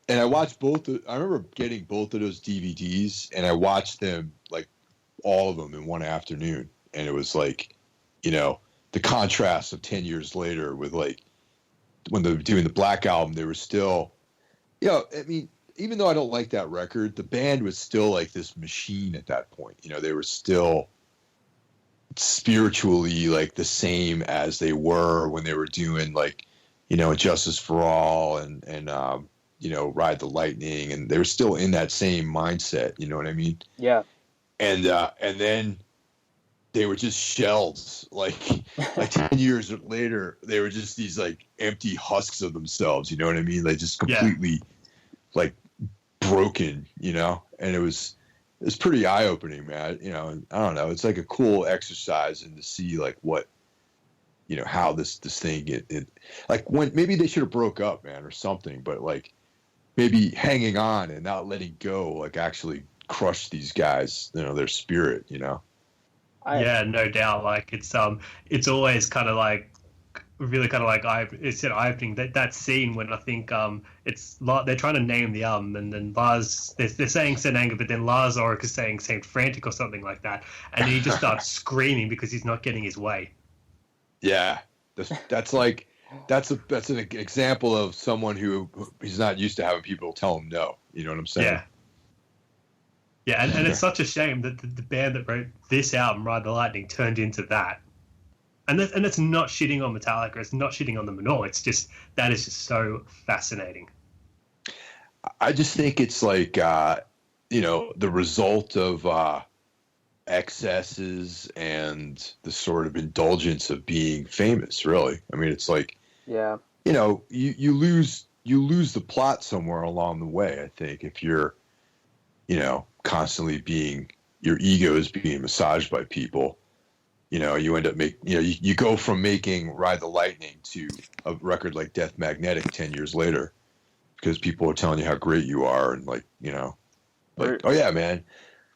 S5: I watched both. I remember getting both of those DVDs, and I watched them like all of them in one afternoon. And it was like, the contrast of 10 years later with like when they were doing the Black Album, they were still, I mean, even though I don't like that record, the band was still like this machine at that point. You know, they were still spiritually like the same as they were when they were doing like, you know, Justice for All and you know, Ride the Lightning, and they were still in that same mindset. You know what I mean?
S3: Yeah.
S5: And then they were just shells. Like 10 years later, they were just these like empty husks of themselves. You know what I mean? Like just completely like broken. You know, and it was pretty eye opening, man. You know, I don't know. It's like a cool exercise and to see like what, you know, how this thing it like when maybe they should have broke up, man, or something. But like maybe hanging on and not letting go, like actually crush these guys. You know, their spirit. You know.
S4: Yeah, no doubt. Like it's always kind of like really kind of like it's an eye-opening that scene when I think it's they're trying to name the album and then Lars they're saying Saint Anger, but then Lars Ulrich is saying Saint Frantic or something like that, and then he just starts screaming because he's not getting his way.
S5: Yeah, that's like that's an example of someone who he's not used to having people tell him no. You know what I'm saying?
S4: Yeah. Yeah, and it's such a shame that the band that wrote this album, Ride the Lightning, turned into that. And it's not shitting on Metallica. It's not shitting on them at all. It's just that is just so fascinating.
S5: I just think it's like you know, the result of excesses and the sort of indulgence of being famous. Really, I mean, it's like
S3: Yeah.
S5: you know, you lose the plot somewhere along the way. I think if you're, you know, constantly your ego is being massaged by people, you know, you end up you go from making Ride the Lightning to a record like Death Magnetic 10 years later because people are telling you how great you are and like, you know, like, oh yeah, man,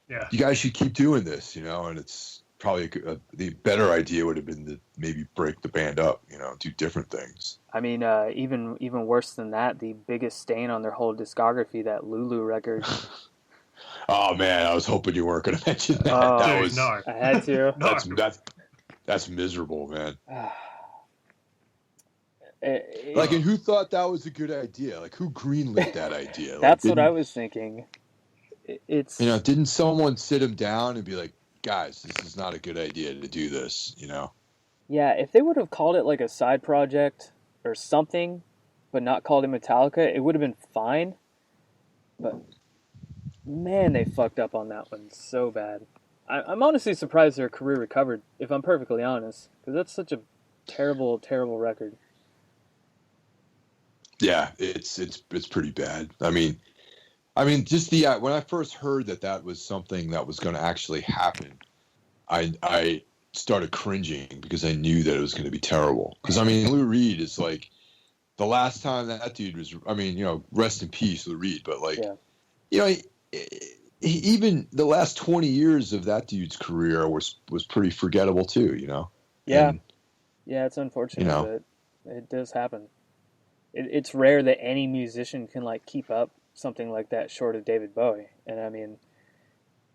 S4: Yeah.
S5: you guys should keep doing this, you know, and it's probably the better idea would have been to maybe break the band up, you know, do different things.
S3: I mean, even worse than that, the biggest stain on their whole discography, that Lulu record.
S5: Oh man, I was hoping you weren't going to mention that.
S3: Oh,
S5: that
S4: Dude,
S5: was
S4: no.
S3: I had to.
S4: No.
S5: that's miserable, man.
S3: It-
S5: Like, and who thought that was a good idea? Like, who greenlit that idea? Like,
S3: that's what I was thinking. It's
S5: You know, didn't someone sit him down and be like, guys, this is not a good idea to do this, you know?
S3: yeah. If they would have called it like a side project or something, but not called it Metallica, it would have been fine. But man, they fucked up on that one so bad. I'm honestly surprised their career recovered, if I'm perfectly honest, because that's such a terrible, terrible record.
S5: Yeah, it's pretty bad. I mean, just when I first heard that was something that was going to actually happen, I started cringing because I knew that it was going to be terrible. Because I mean, Lou Reed is like the last time that dude was. I mean, you know, rest in peace, Lou Reed. But like, you know, even the last 20 years of that dude's career was pretty forgettable too. You know.
S3: Yeah.
S5: And,
S3: Yeah, it's unfortunate,
S5: You know.
S3: but it does happen. It's rare that any musician can like keep up something like that short of David Bowie. And I mean,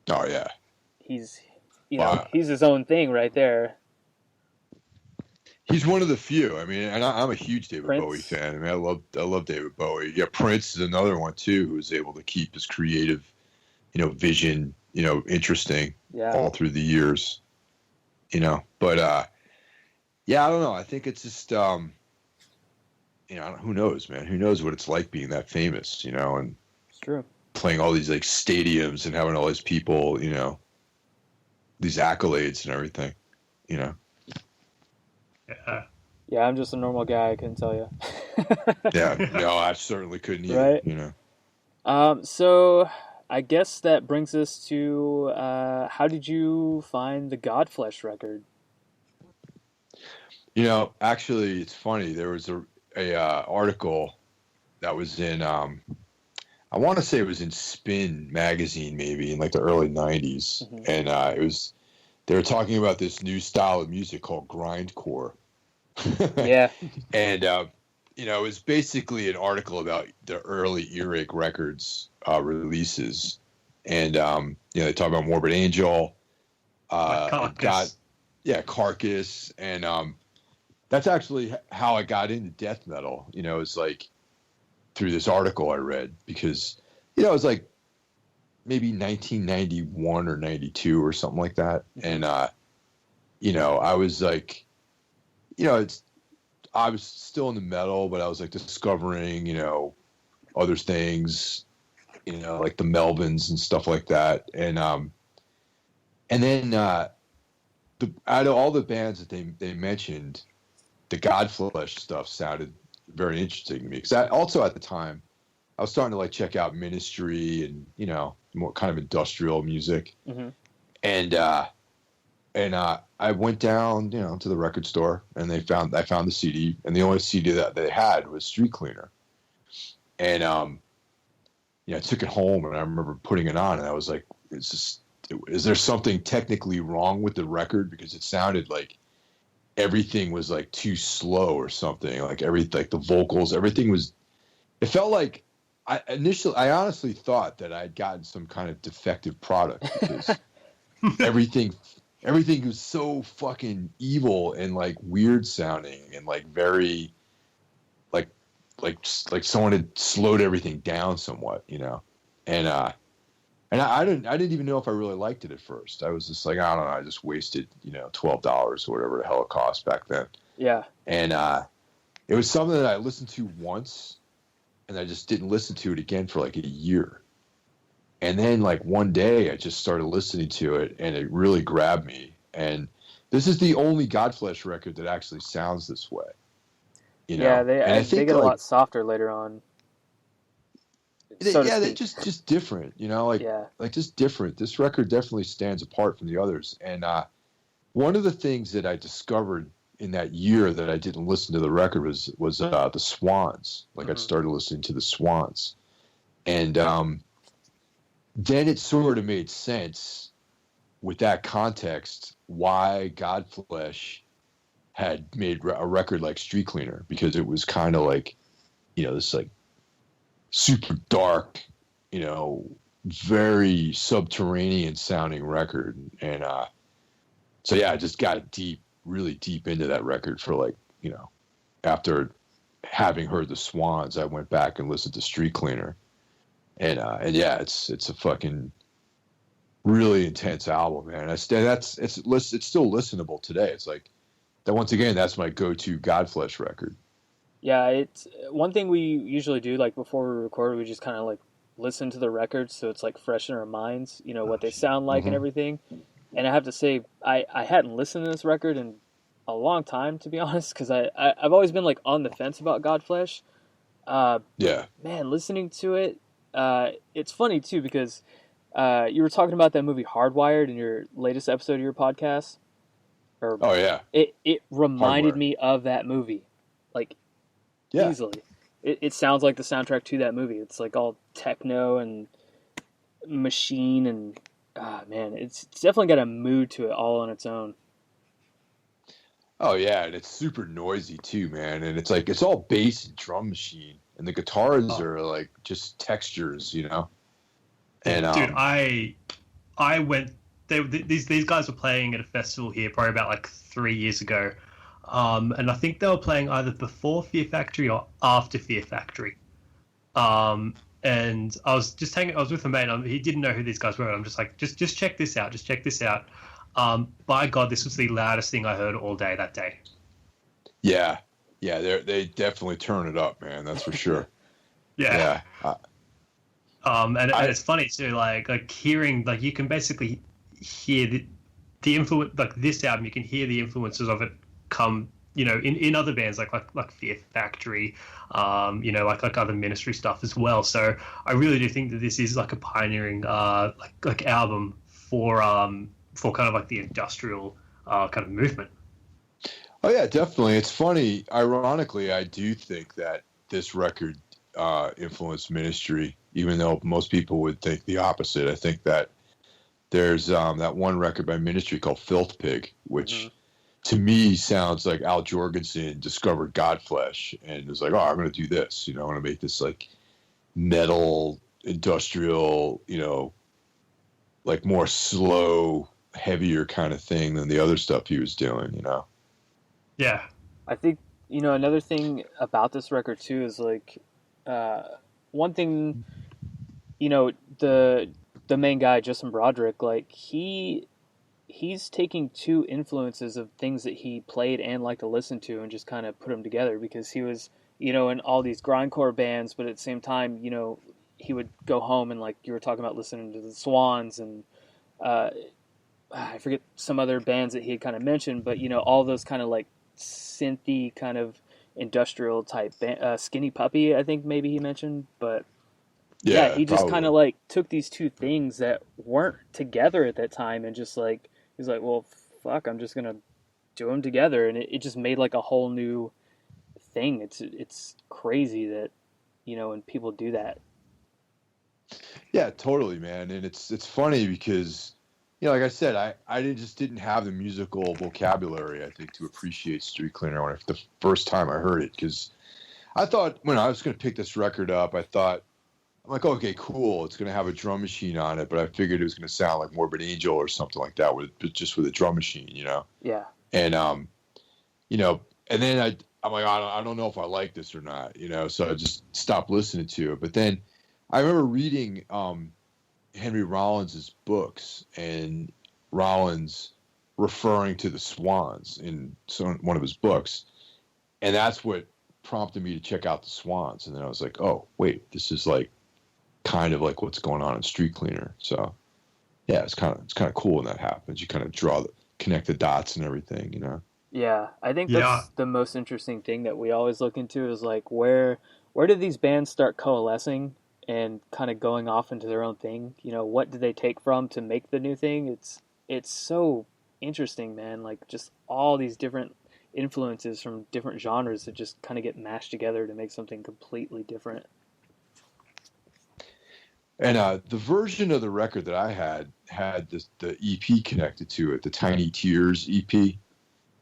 S5: oh yeah.
S3: he's he's his own thing right there.
S5: He's one of the few. I mean, and I'm a huge David
S3: Prince.
S5: Bowie fan. I mean, I love David Bowie. Yeah, Prince is another one too, who was able to keep his creative, you know, vision, you know, interesting
S3: Yeah.
S5: all through the years. You know, but yeah, I don't know. I think it's just, you know, who knows, man? Who knows what it's like being that famous, you know, and
S3: It's true.
S5: playing all these like stadiums and having all these people, you know, these accolades and everything, you know.
S4: Yeah.
S3: Yeah, I'm just a normal guy, I couldn't tell you.
S5: Yeah, no, I certainly couldn't either,
S3: Right.
S5: you know.
S3: So I guess that brings us to how did you find the Godflesh record?
S5: You know, actually, it's funny. There was a article that was in, I want to say it was in Spin magazine, maybe in like the early '90s,
S3: Mhm.
S5: and they were talking about this new style of music called grindcore.
S3: Yeah.
S5: And you know, it was basically an article about the early Earache Records releases, and you know, they talk about Morbid Angel,
S4: Carcass.
S5: Carcass, and that's actually how I got into death metal. You know, it's like through this article I read because it was like maybe 1991 or 92 or something like that. And, I was like, I was still in the metal, but I was like discovering, other things, like the Melvins and stuff like that. And then out of all the bands that they mentioned, the Godflesh stuff sounded very interesting to me. Because also at the time, I was starting to like check out Ministry and more kind of industrial music, and I went down to the record store and I found the CD, and the only CD that they had was Streetcleaner, and I took it home and I remember putting it on and I was like, is there something technically wrong with the record, because it sounded like everything was like too slow or something, like the vocals, everything was, it felt like I honestly thought that I'd gotten some kind of defective product, because everything was so fucking evil and like weird sounding and like very like someone had slowed everything down somewhat, and I didn't even know if I really liked it at first. I was just like, I don't know, I just wasted $12 or whatever the hell it cost back then.
S3: Yeah.
S5: And it was something that I listened to once, and I just didn't listen to it again for like a year. And then like one day I just started listening to it and it really grabbed me. And this is the only Godflesh record that actually sounds this way.
S3: Yeah, they get a lot softer later on.
S5: They're just different, like just different. This record definitely stands apart from the others. And one of the things that I discovered in that year that I didn't listen to the record was the Swans. Like I'd started listening to the Swans, and then it sort of made sense with that context why Godflesh had made a record like Streetcleaner, because it was kind of like, this like super dark, very subterranean sounding record. And so yeah, I just got really deep into that record for like, after having heard the Swans, I went back and listened to Streetcleaner. And yeah, it's a fucking really intense album, man. It's still listenable today. It's like that. Once again, that's my go-to Godflesh record.
S3: Yeah, it's one thing we usually do, like before we record, we just kind of like listen to the records so it's like fresh in our minds, what they sound like and everything. And I have to say, I hadn't listened to this record in a long time, to be honest, because I've always been like on the fence about Godflesh.
S5: Yeah.
S3: Man, listening to it, it's funny too, because you were talking about that movie Hardwired in your latest episode of your podcast.
S5: Oh yeah.
S3: It reminded me of that movie, like easily. It sounds like the soundtrack to that movie. It's like all techno and machine and man, it's definitely got a mood to it all on its own.
S5: Oh yeah, and it's super noisy too, man. And it's like it's all bass and drum machine, and the guitars are like just textures, And
S4: dude, I went. These guys were playing at a festival here probably about like 3 years ago, and I think they were playing either before Fear Factory or after Fear Factory. And I was just I was with a mate. He didn't know who these guys were. I'm just like, just check this out. Just check this out. By God, this was the loudest thing I heard all day that day.
S5: Yeah, they definitely turn it up, man. That's for sure.
S4: Yeah. And it's funny too, like hearing, like you can basically hear the influence, like this album, you can hear the influences of it come, in other bands like Fear Factory, like other Ministry stuff as well. So I really do think that this is like a pioneering like album for kind of like the industrial kind of movement.
S5: Oh yeah, definitely. It's funny. Ironically, I do think that this record influenced Ministry, even though most people would think the opposite. I think that there's that one record by Ministry called Filth Pig, which to me sounds like Al Jorgensen discovered Godflesh and was like, oh, I'm going to do this. I'm going to make this like metal, industrial, like more slow, heavier kind of thing than the other stuff he was doing,
S4: Yeah.
S3: I think, another thing about this record too is like, one thing you know, the main guy, Justin Broderick, like he's taking two influences of things that he played and liked to listen to and just kind of put them together because he was, in all these grindcore bands, but at the same time, he would go home and, like you were talking about, listening to the Swans and uh, I forget some other bands that he had kind of mentioned, but all those kind of like synthy kind of industrial type Skinny Puppy, I think maybe he mentioned, but yeah,
S5: Yeah,
S3: he just kind of
S5: probably.
S3: like took these two things that weren't together at that time and just like he's like, well, fuck, I'm just gonna do them together, and it just made like a whole new thing. It's crazy that when people do that.
S5: Yeah, totally, man. And it's funny because, like I said, just didn't have the musical vocabulary, I think, to appreciate Street Cleaner when the first time I heard it. Because I thought when I was going to pick this record up, I'm like, okay, cool. It's going to have a drum machine on it, but I figured it was going to sound like Morbid Angel or something like that, just with a drum machine,
S3: Yeah,
S5: And and then I'm like, I don't know if I like this or not, So I just stopped listening to it. But then I remember reading Henry Rollins's books and Rollins referring to the Swans in one of his books, and that's what prompted me to check out the Swans. And then I was like, oh wait, this is like kind of like what's going on in Street Cleaner. So yeah, it's kind of cool when that happens. You kind of connect the dots and everything,
S3: yeah. I think
S4: Yeah.
S3: that's the most interesting thing that we always look into is like where did these bands start coalescing and kind of going off into their own thing? What did they take from to make the new thing? It's so interesting, man. Like just all these different influences from different genres that just kind of get mashed together to make something completely different.
S5: And the version of the record that I had the EP connected to it, the Tiny Tears EP,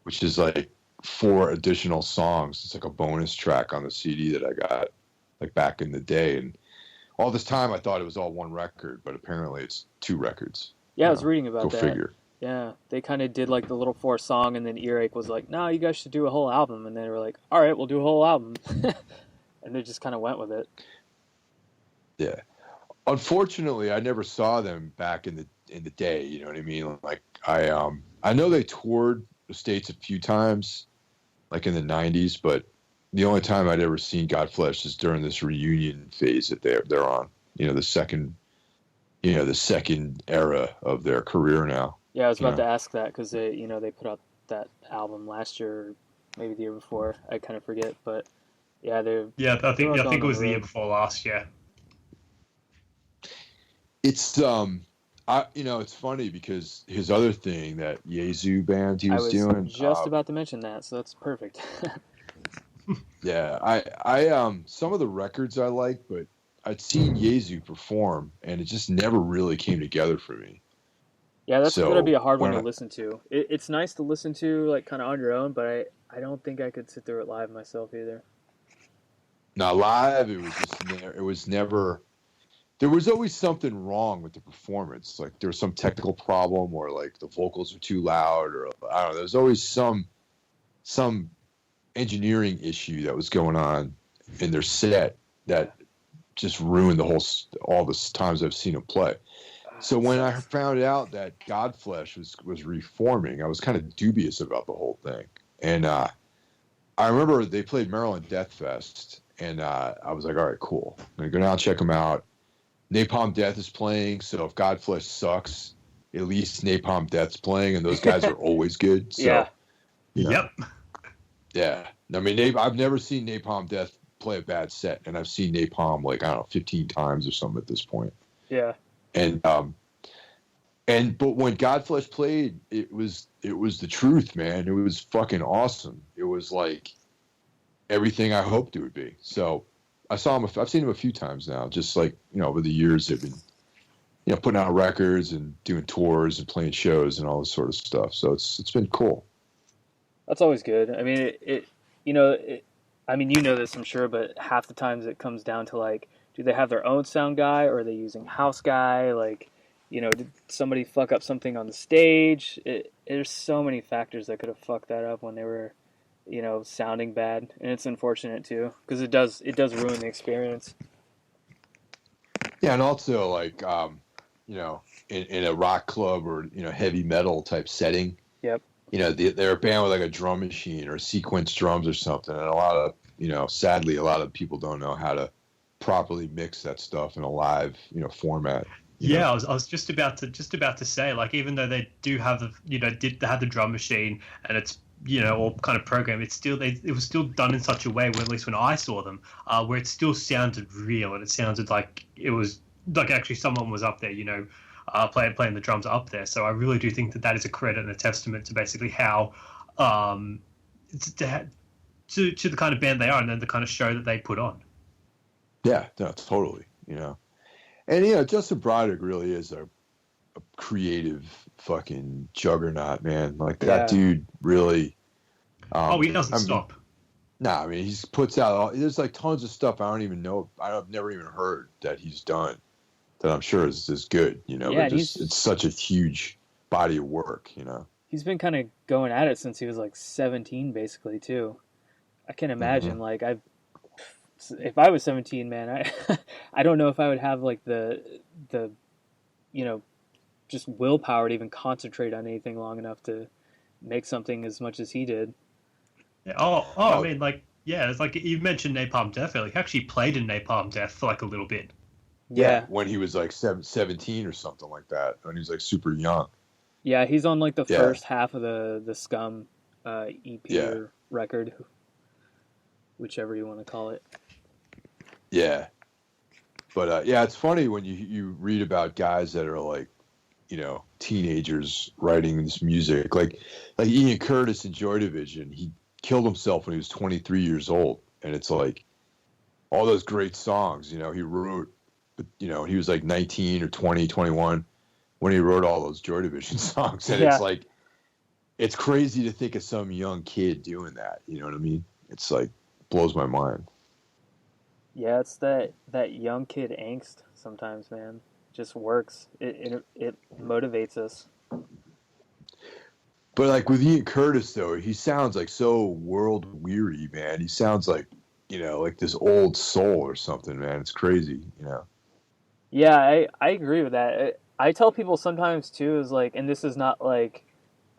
S5: which is like 4 additional songs. It's like a bonus track on the CD that I got like back in the day. And all this time I thought it was all one record, but apparently it's 2 records.
S3: Yeah, I was reading about
S5: Go
S3: that.
S5: figure.
S3: Yeah, they kind of did like the little 4 song, and then Earache was like, "No, you guys should do a whole album." And they were like, "All right, we'll do a whole album," and they just kind of went with it.
S5: Yeah. Unfortunately, I never saw them back in the day. You know what I mean? Like I know they toured the States a few times, like in the '90s, but the only time I'd ever seen Godflesh is during this reunion phase that they're on. The second era of their career now.
S3: Yeah, I was about to ask that because they put out that album last year, or maybe the year before. I kind of forget, but yeah,
S4: Yeah, I think
S3: going
S4: it was
S3: on
S4: the year
S3: road.
S4: before last. Yeah.
S5: It's it's funny because his other thing, that Yezu band he
S3: I
S5: was
S3: was
S5: doing,
S3: just about to mention that, so that's perfect.
S5: yeah, some of the records I like, but I'd seen Yezu perform and it just never really came together for me.
S3: Yeah, that's gonna be
S5: So
S3: a hard one
S5: when
S3: to listen to. It's nice to listen to like kind of on your own, but I don't think I could sit through it live myself either.
S5: not live, it was never. There was always something wrong with the performance. Like there was some technical problem, or like the vocals were too loud, or I don't know. There was always some engineering issue that was going on in their set that just ruined all the times I've seen them play. So when I found out that Godflesh was reforming, I was kind of dubious about the whole thing. And I remember they played Maryland Death Fest, and I was like, all right, cool. I'm gonna go down and check them out. Napalm Death is playing, so if Godflesh sucks, at least Napalm Death's playing, and those guys are always good. So,
S3: Yeah.
S4: Yep.
S5: Yeah. I mean, I've never seen Napalm Death play a bad set, and I've seen Napalm like, I don't know, 15 times or something at this point.
S3: Yeah.
S5: And but when Godflesh played, it was the truth, man. It was fucking awesome. It was like everything I hoped it would be. So I've seen him a few times now, just like, over the years they've been, putting out records and doing tours and playing shows and all this sort of stuff. So it's been cool.
S3: That's always good. I mean, I mean, this, I'm sure, but half the times it comes down to like, do they have their own sound guy or are they using house guy? Like, did somebody fuck up something on the stage? There's so many factors that could have fucked that up when they were, sounding bad, and it's unfortunate too because it does ruin the experience.
S5: Yeah, and also like you know, in a rock club or heavy metal type setting,
S3: Yep.
S5: They're a band with like a drum machine or sequence drums or something, and a lot of sadly, a lot of people don't know how to properly mix that stuff in a live format.
S4: Yeah, I was just about to say, like, even though they do have they had the drum machine and it's all kind of programmed, it was still done in such a way where, at least when I saw them, where it still sounded real, and it sounded like it was like actually someone was up there, playing the drums up there. So I really do think that is a credit and a testament to basically how to the kind of band they are, and then the kind of show that they put on.
S5: Yeah, no, totally. And Justin Broderick really is a creative fucking juggernaut, man. Like that dude really.
S4: He doesn't stop.
S5: Nah, I mean he puts out there's like tons of stuff I don't even know. I've never even heard that he's done. That I'm sure is good.
S3: Yeah,
S5: it's such a huge body of work.
S3: He's been kind of going at it since he was like 17, basically too. I can imagine if I was 17, man, I don't know if I would have like the just willpower to even concentrate on anything long enough to make something as much as he did.
S4: Yeah. I mean, like, yeah, it's like you mentioned Napalm Death earlier. He actually played in Napalm Death for like a little bit.
S3: Yeah.
S5: When he was like 17 or something like that, when he was like super young.
S3: Yeah, he's on like the first half of the Scum EP or record, whichever you want to call it.
S5: Yeah. But it's funny when you read about guys that are like, teenagers writing this music, like Ian Curtis in Joy Division. He killed himself when he was 23 years old, and it's like all those great songs, he wrote, but he was like 19 or 20, 21 when he wrote all those Joy Division songs, and it's like it's crazy to think of some young kid doing that. You know what I mean? It's like blows my mind.
S3: Yeah, it's that young kid angst sometimes, man. Just works. It motivates us.
S5: But like with Ian Curtis, though, he sounds like so world weary, man. He sounds like like this old soul or something, man. It's crazy,
S3: Yeah, I agree with that. I tell people sometimes too, is like, and this is not like,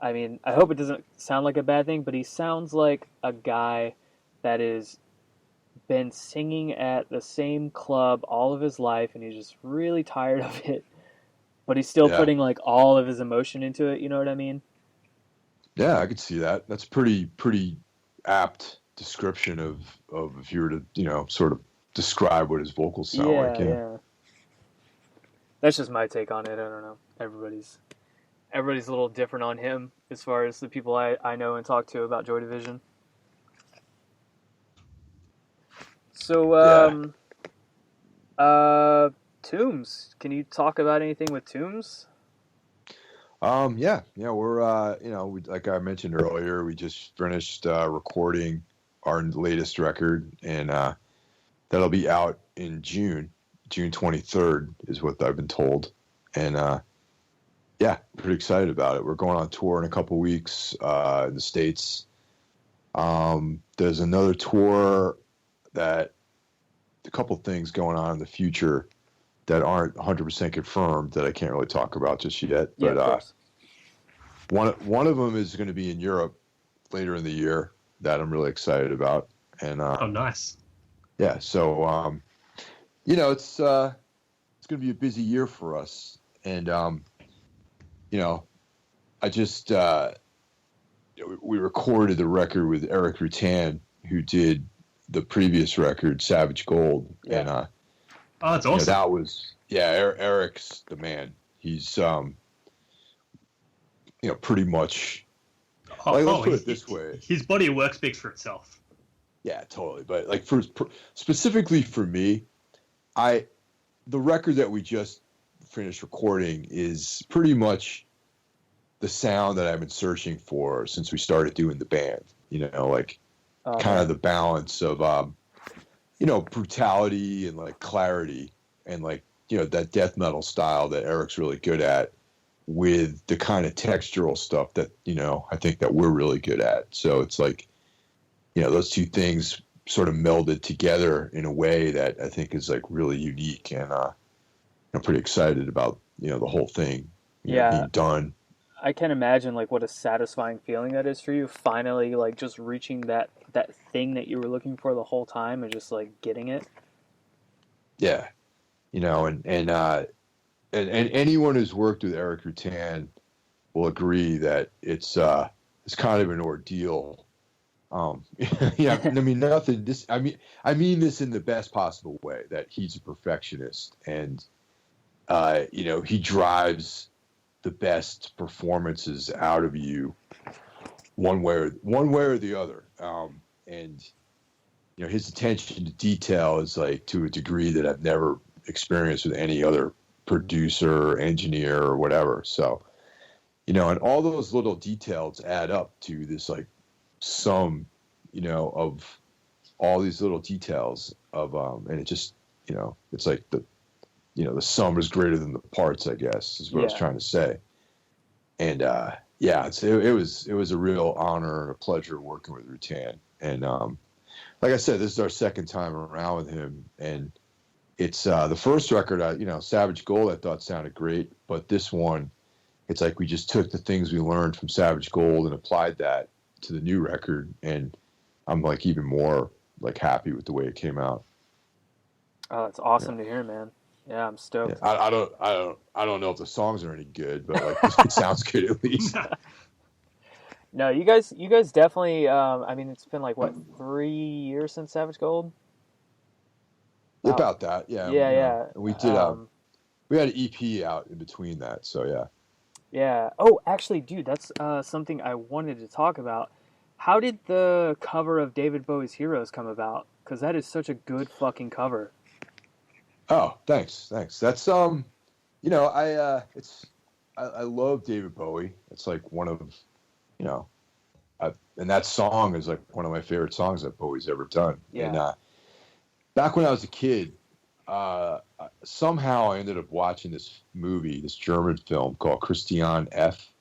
S3: I mean, I hope it doesn't sound like a bad thing, but he sounds like a guy that is been singing at the same club all of his life, and he's just really tired of it, but he's still putting like all of his emotion into it. You know what I mean?
S5: Yeah, I could see that. That's pretty apt description of if you were to sort of describe what his vocals sound like.
S3: Yeah. That's just my take on it. I don't know. Everybody's a little different on him as far as the people I know and talk to about Joy Division. So, Tombs. Can you talk about anything with Tombs?
S5: Yeah, we're we, like I mentioned earlier, we just finished recording our latest record, and that'll be out in June 23rd is what I've been told, and pretty excited about it. We're going on tour in a couple weeks in the States. There's another tour that a couple things going on in the future that aren't 100% confirmed that I can't really talk about just yet. But one of them is going to be in Europe later in the year that I'm really excited about. And
S4: oh, nice.
S5: Yeah, so it's going to be a busy year for us, and I just we recorded the record with Eric Rutan, who did the previous record, Savage Gold, and
S4: oh, that's awesome.
S5: That was Eric's the man. He's pretty much. Let's put it this way:
S4: his body of work speaks for itself.
S5: Yeah, totally. But like specifically for me, the record that we just finished recording is pretty much the sound that I've been searching for since we started doing the band. Kind of the balance of brutality and like clarity and like that death metal style that Eric's really good at, with the kind of textural stuff that I think that we're really good at. So it's like those two things sort of melded together in a way that I think is like really unique, and I'm pretty excited about, the whole thing,
S3: Yeah,
S5: being done.
S3: I can imagine like what a satisfying feeling that is for you. Finally, like just reaching that thing that you were looking for the whole time and just like getting it.
S5: Yeah. And anyone who's worked with Eric Rutan will agree that it's kind of an ordeal. Yeah, I mean nothing. I mean this in the best possible way. That he's a perfectionist, and he drives the best performances out of you, one way or the other. And his attention to detail is like to a degree that I've never experienced with any other producer or engineer or whatever. So, and all those little details add up to this like sum, of all these little details of, and it just, it's like the sum is greater than the parts, I guess, is what I was trying to say. And, yeah, it was a real honor and a pleasure working with Rutan. And, like I said, this is our second time around with him, and it's the first record, Savage Gold, I thought sounded great, but this one, it's like we just took the things we learned from Savage Gold and applied that to the new record, and I'm like even more like happy with the way it came out.
S3: Oh, it's awesome to hear, man. Yeah, I'm stoked.
S5: Yeah, I don't know if the songs are any good, but like it sounds good at least.
S3: No, you guys definitely. I mean, it's been like what 3 years since Savage Gold.
S5: About that, yeah.
S3: Yeah.
S5: And we did. We had an EP out in between that, so yeah.
S3: Yeah. Oh, actually, dude, that's something I wanted to talk about. How did the cover of David Bowie's Heroes come about? Because that is such a good fucking cover.
S5: Oh, thanks. That's I love David Bowie. It's like one of, and that song is like one of my favorite songs that Bowie's ever done.
S3: Yeah.
S5: And back when I was a kid, somehow I ended up watching this German film called Christian F.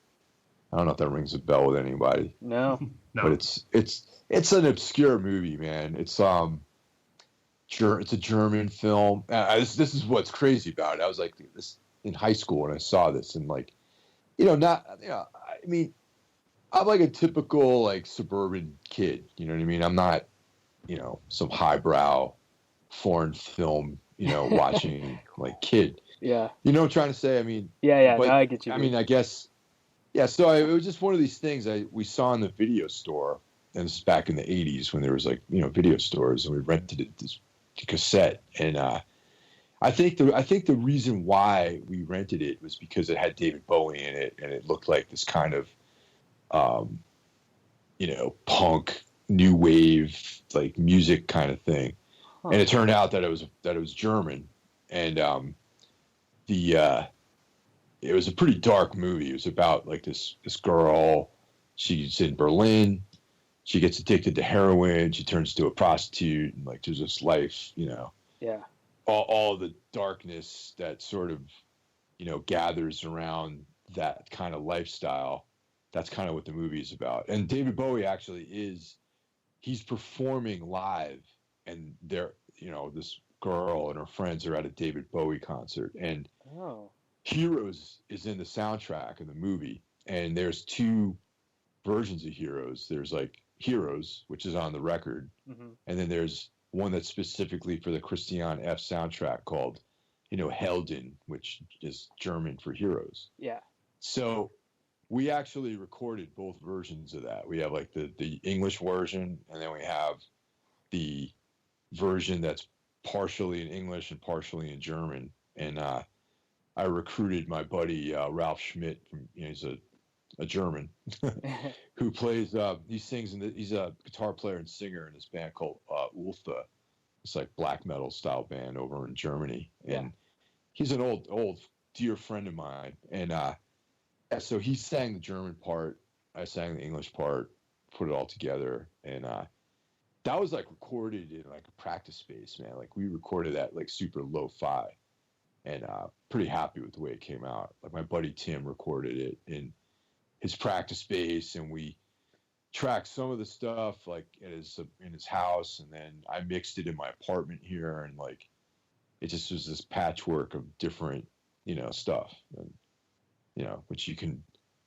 S5: I don't know if that rings a bell with anybody.
S3: No.
S5: But it's an obscure movie, man. It's a German film. This is what's crazy about it. I was like this in high school when I saw this, and like, I mean, I'm like a typical like suburban kid. You know what I mean? I'm not, some highbrow foreign film, watching like kid.
S3: Yeah.
S5: You know what I'm trying to say? I mean,
S3: yeah.
S5: But,
S3: No, I get you.
S5: I mean, I guess. Yeah, so it was just one of these things we saw in the video store, and this is back in the 80s when there was like, video stores, and we rented this cassette. And I think the reason why we rented it was because it had David Bowie in it, and it looked like this kind of, punk, new wave, like music kind of thing. Huh. And it turned out that it was German, and it was a pretty dark movie. It was about like this girl. She's in Berlin. She gets addicted to heroin. She turns into a prostitute, and like there's this life,
S3: Yeah.
S5: All the darkness that sort of, gathers around that kind of lifestyle. That's kind of what the movie is about. And David Bowie actually he's performing live, and this girl and her friends are at a David Bowie concert, and Heroes is in the soundtrack of the movie, and there's two versions of Heroes. There's like Heroes, which is on the record, and then there's one that's specifically for the Christian F soundtrack called, Helden, which is German for heroes.
S3: Yeah.
S5: So we actually recorded both versions of that. We have like the English version, and then we have the version that's partially in English and partially in German. And I recruited my buddy Ralph Schmidt from, he's a German who plays. He sings he's a guitar player and singer in this band called Ultha. It's like black metal style band over in Germany, and he's an old dear friend of mine. And so he sang the German part, I sang the English part, put it all together, and that was like recorded in like a practice space, man. Like we recorded that like super lo-fi. And pretty happy with the way it came out. Like my buddy Tim recorded it in his practice space, and we tracked some of the stuff like in his house, and then I mixed it in my apartment here, and like it just was this patchwork of different, stuff, and which you can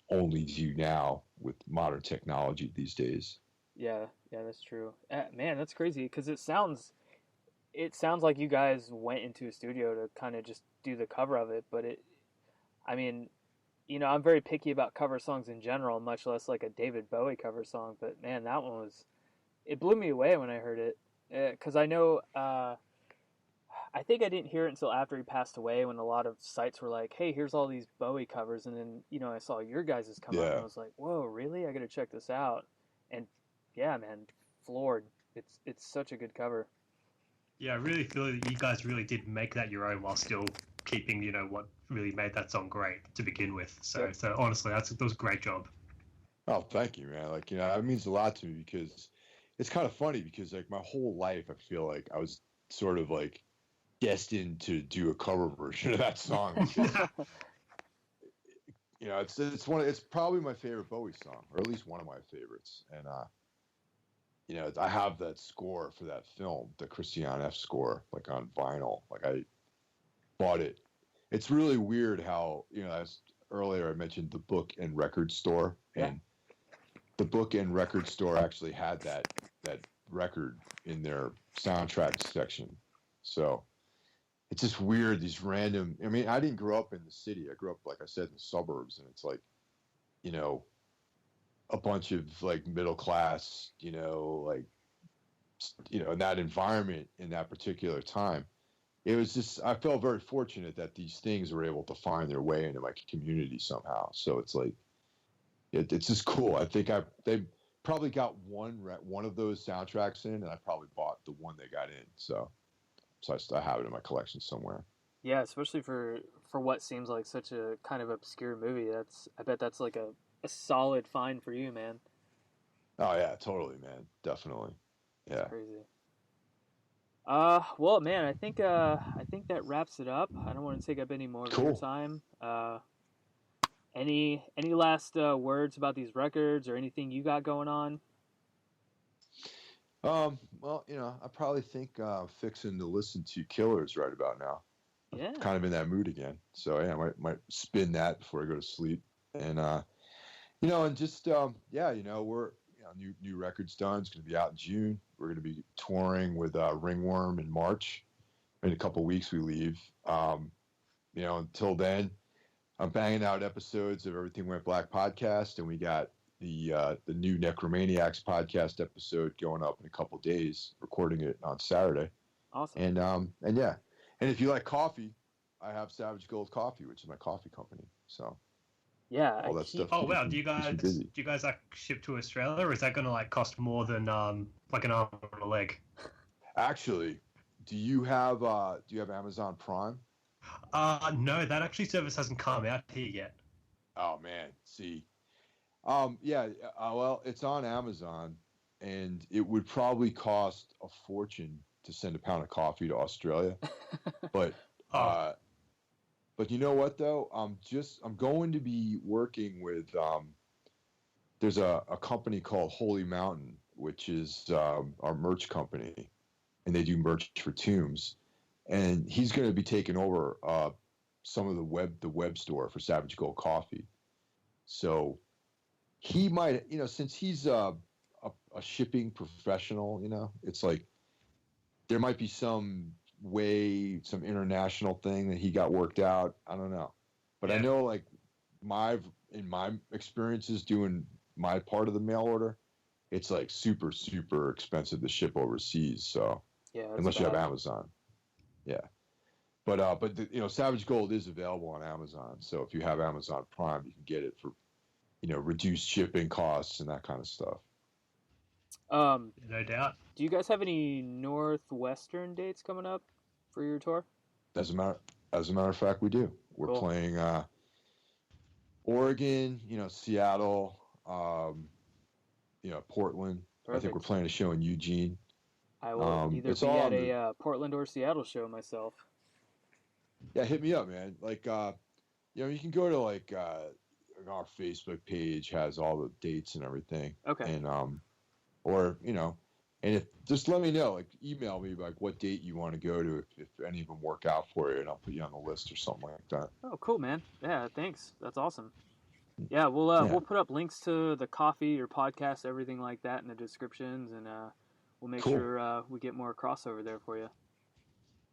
S5: only do now with modern technology these days.
S3: Yeah, that's true. Man, that's crazy because it sounds like you guys went into a studio to kind of just do the cover of it, but I mean, I'm very picky about cover songs in general, much less like a David Bowie cover song. But man, that one it blew me away when I heard it. Because I know, I think I didn't hear it until after he passed away when a lot of sites were like, hey, here's all these Bowie covers. And then, I saw your guys' come up and I was like, whoa, really? I got to check this out. And yeah, man, floored. It's such a good cover.
S4: Yeah, I really feel that you guys really did make that your own while still keeping, what really made that song great to begin with. So,
S3: Yep.
S4: so honestly, that was a great job.
S5: Oh, thank you, man. Like, it means a lot to me because it's kind of funny because like my whole life, I feel like I was sort of like destined to do a cover version of that song. It's probably my favorite Bowie song, or at least one of my favorites. And I have that score for that film, the Christian F score, like on vinyl. Like I bought it. It's really weird how, as earlier I mentioned the book and record store, and the book and record store actually had that record in their soundtrack section. So it's just weird, these random, I mean, I didn't grow up in the city. I grew up, like I said, in the suburbs, and it's like, a bunch of like middle class, in that environment in that particular time. It was just, I felt very fortunate that these things were able to find their way into my community somehow. So it's like, it's just cool. I think they probably got one of those soundtracks in, and I probably bought the one they got in. So I have it in my collection somewhere.
S3: Yeah, especially for what seems like such a kind of obscure movie. I bet that's like a solid find for you, man.
S5: Oh yeah, totally, man. Definitely. Yeah.
S3: That's crazy. Well, man, I think that wraps it up. I don't want to take up any more of your time. Any last words about these records or anything you got going on?
S5: Well, I probably think fixing to listen to Killers right about now.
S3: Yeah.
S5: I'm kind of in that mood again. So yeah, I might spin that before I go to sleep. And and just we're new record's done. It's going to be out in June. We're going to be touring with Ringworm in March. In a couple weeks we leave. Until then, I'm banging out episodes of Everything Went Black podcast, and we got the new Necromaniacs podcast episode going up in a couple days. Recording it on Saturday.
S3: Awesome.
S5: And yeah, and if you like coffee, I have Savage Gold Coffee, which is my coffee company. So
S3: yeah,
S5: all that stuff.
S4: Oh wow! Do you guys like ship to Australia, or is that going to like cost more than like an arm and a leg?
S5: Actually, do you have Amazon Prime?
S4: No, that actually service hasn't come out here yet.
S5: Oh man, see, well, it's on Amazon, and it would probably cost a fortune to send a pound of coffee to Australia, but you know what though? I'm going to be working with there's a company called Holy Mountain, which is our merch company, and they do merch for Tombs. And he's going to be taking over some of the web store for Savage Gold Coffee. So he might, since he's a shipping professional, it's like there might be some international thing that he got worked out. I don't know, but yeah. I know like in my experiences doing my part of the mail order, it's like super, super expensive to ship overseas. So
S3: yeah,
S5: unless you have Amazon. Yeah, but Savage Gold is available on Amazon. So if you have Amazon Prime, you can get it for, reduced shipping costs and that kind of stuff.
S4: No doubt.
S3: Do you guys have any Northwestern dates coming up for your tour?
S5: As a matter of fact, we do. We're playing Oregon, Seattle, Portland. Perfect. I think we're playing a show in Eugene.
S3: I will either be at a Portland or Seattle show myself.
S5: Yeah, hit me up, man. Like, you can go to like our Facebook page has all the dates and everything.
S3: Okay.
S5: And or And if just let me know, like email me like what date you want to go to if any of them work out for you, and I'll put you on the list or something like that.
S3: Oh, cool, man. Yeah, thanks. That's awesome. Yeah, we'll put up links to the coffee, your podcast, everything like that in the descriptions, and we'll make sure we get more crossover there for you.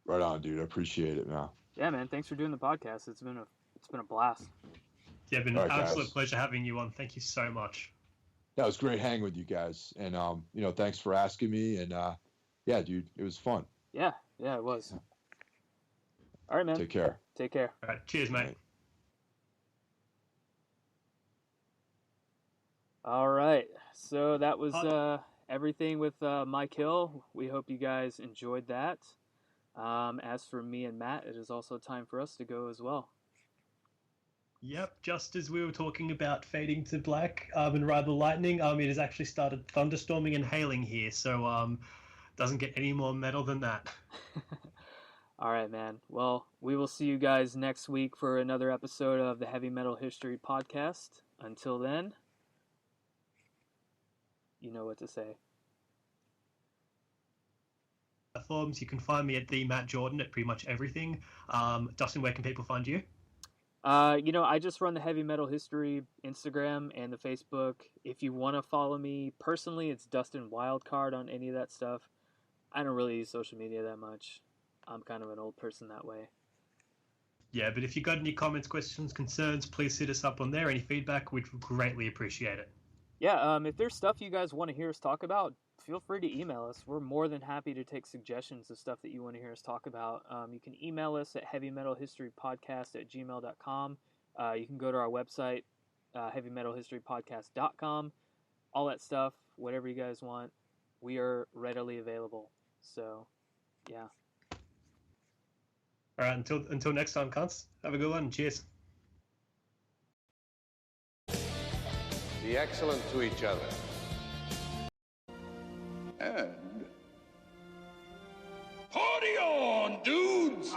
S5: Right on, dude. I appreciate it, man.
S3: Yeah, man. Thanks for doing the podcast. It's been a blast.
S4: Yeah, been an absolute pleasure having you on. Thank you so much.
S5: Yeah, it was great hanging with you guys, and thanks for asking me, and yeah, dude, it was fun.
S3: Yeah, it was. All right, man.
S5: Take care.
S3: Take care.
S4: All right, cheers, mate.
S3: All right, so that was everything with Mike Hill. We hope you guys enjoyed that. As for me and Matt, it is also time for us to go as well.
S4: Yep, just as we were talking about fading to black and ride the lightning, it has actually started thunderstorming and hailing here, so doesn't get any more metal than that.
S3: All right, man. Well, we will see you guys next week for another episode of the Heavy Metal History Podcast. Until then, you know what to say.
S4: Platforms, you can find me at the Matt Jordan at pretty much everything. Dustin, where can people find you?
S3: I just run the Heavy Metal History Instagram and the Facebook. If you want to follow me personally, it's Dustin Wildcard on any of that stuff. I don't really use social media that much. I'm kind of an old person that way.
S4: Yeah, but if you got any comments, questions, concerns, please hit us up on there. Any feedback, we'd greatly appreciate it.
S3: Yeah, if there's stuff you guys want to hear us talk about, feel free to email us. We're more than happy to take suggestions of stuff that you want to hear us talk about. You can email us at heavymetalhistorypodcast@gmail.com. You can go to our website, heavymetalhistorypodcast.com. All that stuff, whatever you guys want, we are readily available. So, yeah.
S4: All right, until next time, cunts. Have a good one. Cheers.
S1: Be excellent to each other.
S6: And party on, dudes!